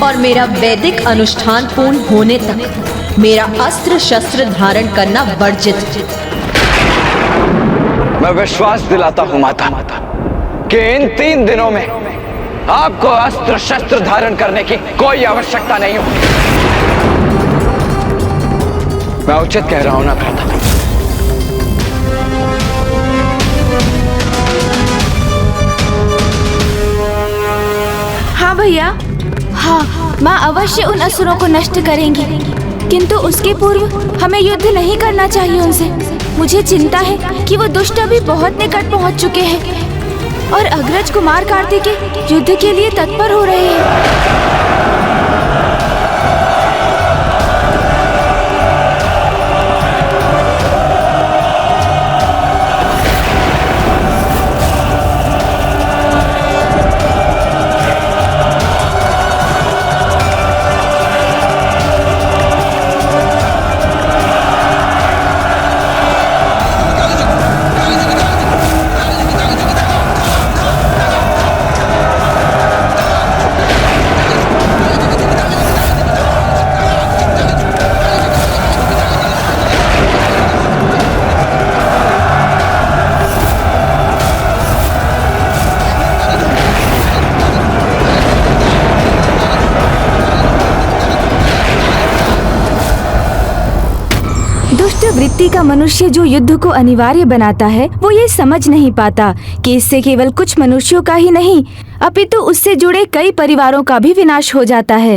और मेरा वैदिक अनुष्ठान पूर्ण होने तक मेरा अस्त्र शस्त्र धारण करना वर्जित। मैं विश्वास दिलाता हूं माता कि इन 3 दिनों में आपको अस्त्र शस्त्र धारण करने की कोई आवश्यकता नहीं होगी। मैं उचित कह रहा हूं ना भ्राता? हाँ भैया, हाँ, माँ अवश्य उन असुरों को नष्ट करेंगी, किंतु उसके पूर्व हमें युद्ध नहीं करना चाहिए उनसे। मुझे चिंता है कि वो दुष्ट अभी बहुत निकट पहुँच चुके हैं और अग्रज कुमार कार्तिकेय युद्ध के लिए तत्पर हो रहे हैं। शक्ति का मनुष्य जो युद्ध को अनिवार्य बनाता है, वो ये समझ नहीं पाता कि इससे केवल कुछ मनुष्यों का ही नहीं, अपितु उससे जुड़े कई परिवारों का भी विनाश हो जाता है।